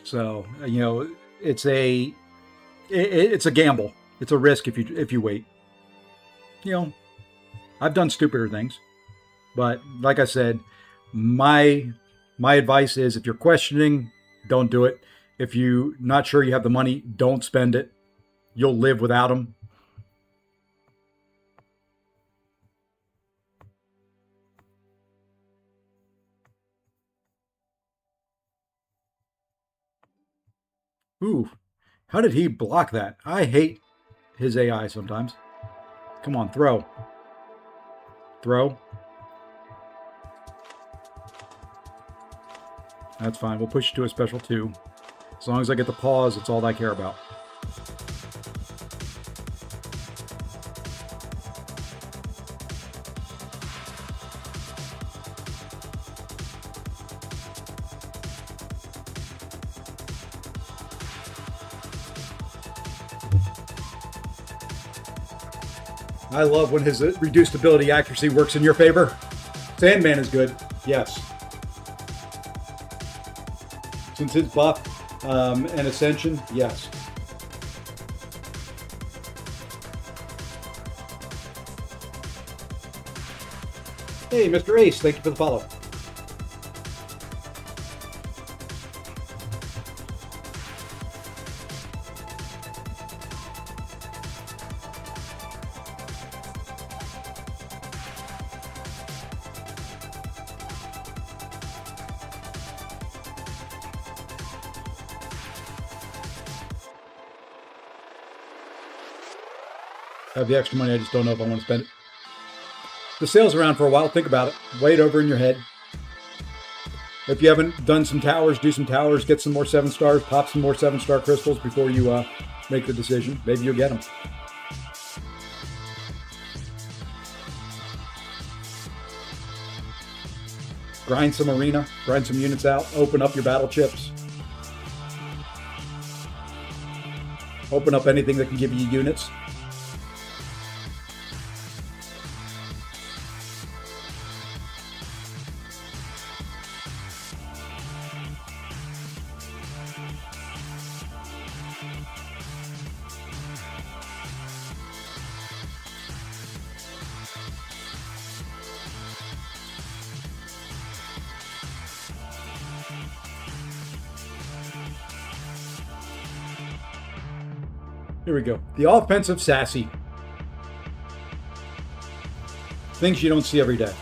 So, it's a gamble. It's a risk if you wait. I've done stupider things, but like I said, my advice is if you're questioning, don't do it. If you're not sure you have the money, don't spend it. You'll live without them. Ooh, how did he block that? I hate his AI sometimes. Come on, throw. Throw. That's fine. We'll push it to a special 2. As long as I get the pause, it's all I care about. I love when his reduced ability accuracy works in your favor. Sandman is good, yes. Since his buff and Ascension, yes. Hey, Mr. Ace, thank you for the follow. I have the extra money, I just don't know if I want to spend it. The sale's around for a while, think about it. Weigh it over in your head. If you haven't done some towers, do some towers, get some more 7 stars, pop some more 7-star crystals before you make the decision. Maybe you'll get them. Grind some arena, grind some units out, open up your battle chips. Open up anything that can give you units. Here we go. The offensive sassy. Things you don't see every day.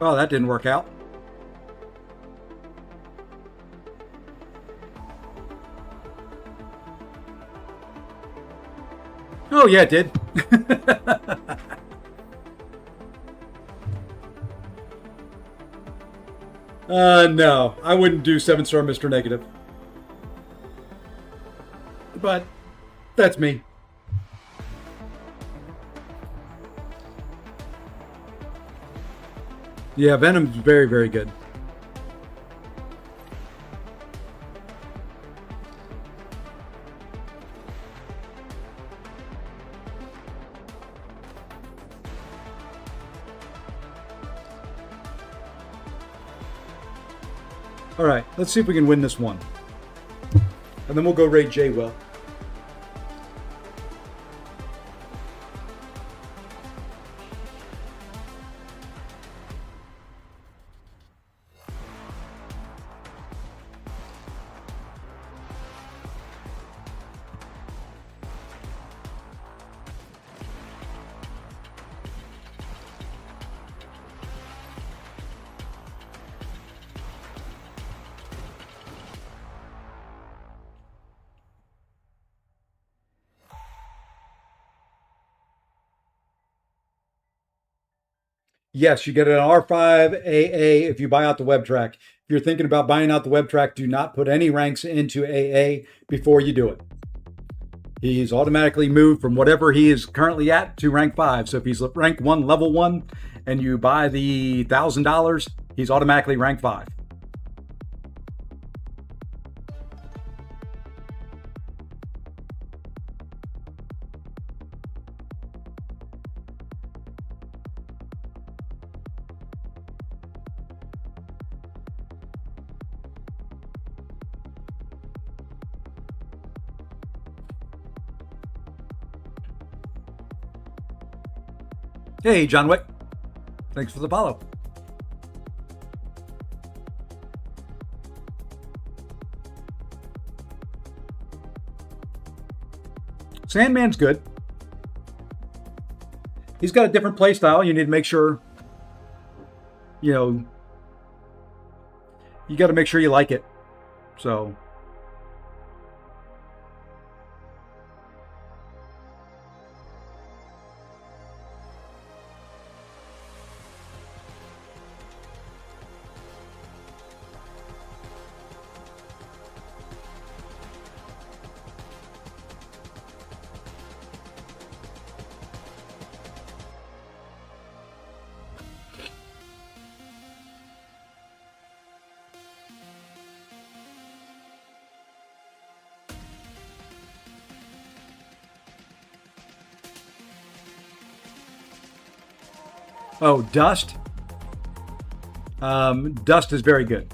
Oh, that didn't work out. Oh, yeah, it did. No, I wouldn't do 7-star Mr. Negative. But that's me. Yeah, Venom's very, very good. All right, let's see if we can win this one. And then we'll go raid J-Well. Yes, you get an R5 AA if you buy out the web track. If you're thinking about buying out the web track, do not put any ranks into AA before you do it. He's automatically moved from whatever he is currently at to rank 5. So if he's rank 1, level 1, and you buy the $1,000, he's automatically rank 5. Hey, John Wick. Thanks for the follow. Sandman's good. He's got a different play style. You need to make sure, you know, you got to make sure you like it. So... Oh, dust. Dust is very good.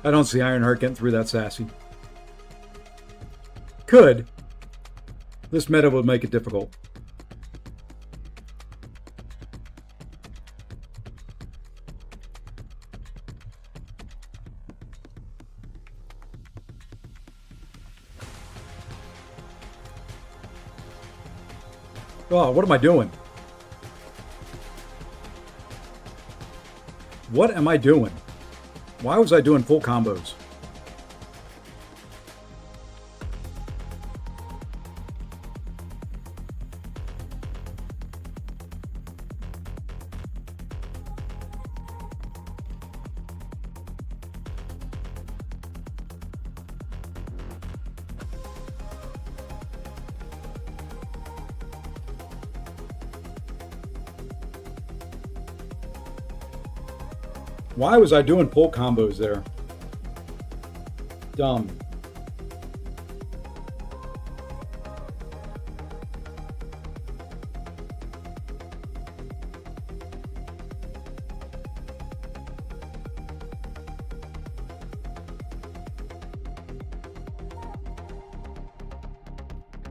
I don't see Ironheart getting through that sassy. Could. This meta would make it difficult. Oh, what am I doing? What am I doing? Why was I doing full combos? Why was I doing pull combos there? Dumb.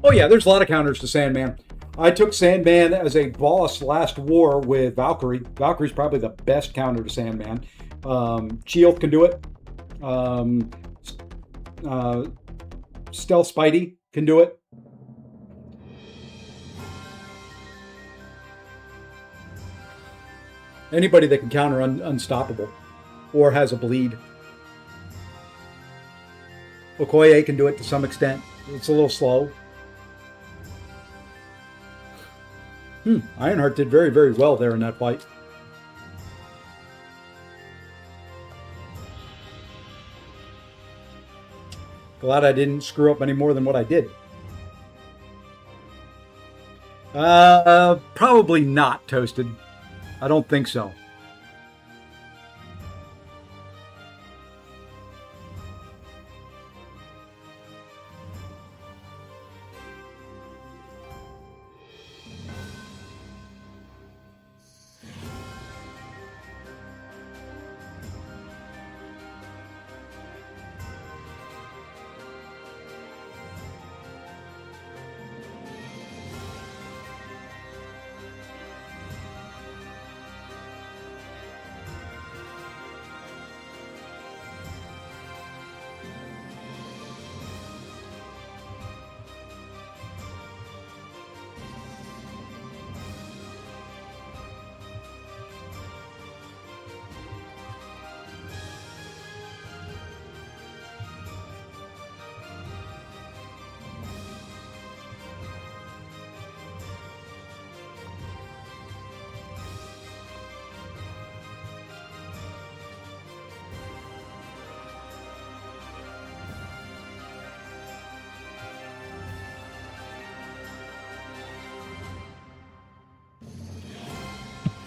Oh yeah, there's a lot of counters to Sandman. I took Sandman as a boss last war with Valkyrie. Valkyrie's probably the best counter to Sandman. Shield can do it. Stealth Spidey can do it. Anybody that can counter Unstoppable or has a bleed. Okoye can do it to some extent. It's a little slow. Ironheart did very, very well there in that fight. Glad I didn't screw up any more than what I did. Probably not, Toasted. I don't think so.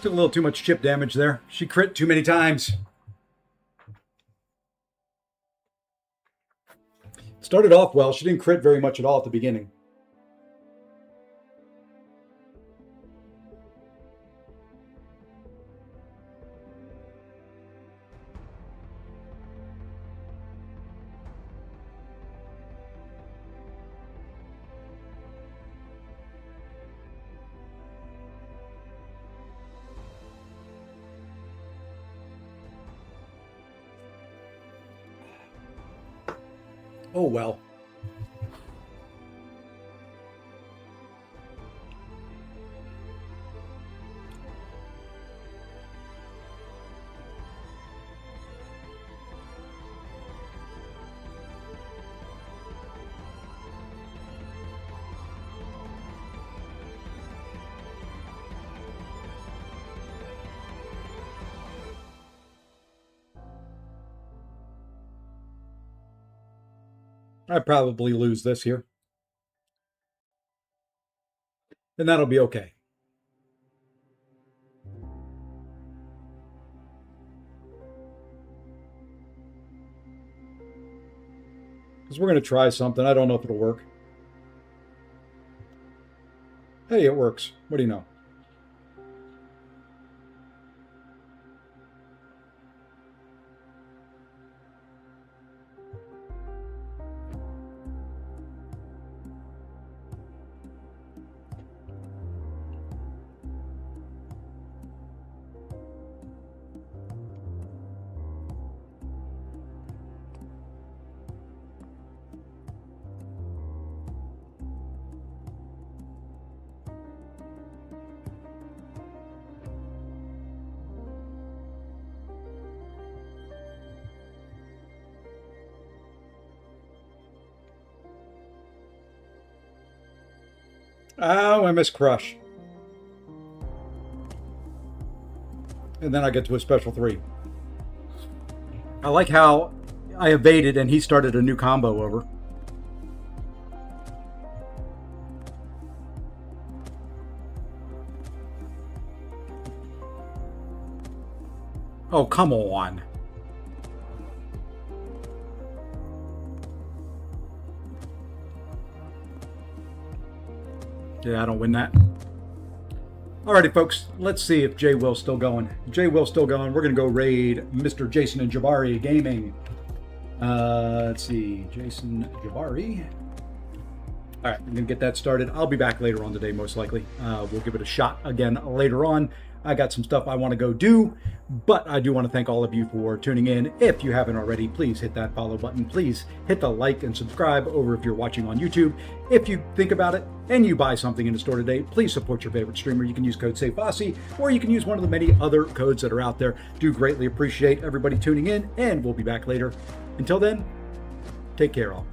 Took a little too much chip damage there. She crit too many times. Started off well. She didn't crit very much at all at the beginning. Oh, well. I probably lose this here. And that'll be okay. Because we're going to try something. I don't know if it'll work. Hey, it works. What do you know? Oh, I missed crush. And then I get to a special 3. I like how I evaded and he started a new combo over. Oh, come on. Yeah, I don't win that. Alrighty, folks. Let's see if Jay Will's still going. Jay Will's still going. We're going to go raid Mr. Jason and Jabari Gaming. Let's see. Jason Jabari. All right, I'm going to get that started. I'll be back later on today, most likely. We'll give it a shot again later on. I got some stuff I want to go do, but I do want to thank all of you for tuning in. If you haven't already, please hit that follow button. Please hit the like and subscribe over if you're watching on YouTube. If you think about it and you buy something in the store today, please support your favorite streamer. You can use code SAFEAUSSIE, or you can use one of the many other codes that are out there. Do greatly appreciate everybody tuning in, and we'll be back later. Until then, take care all.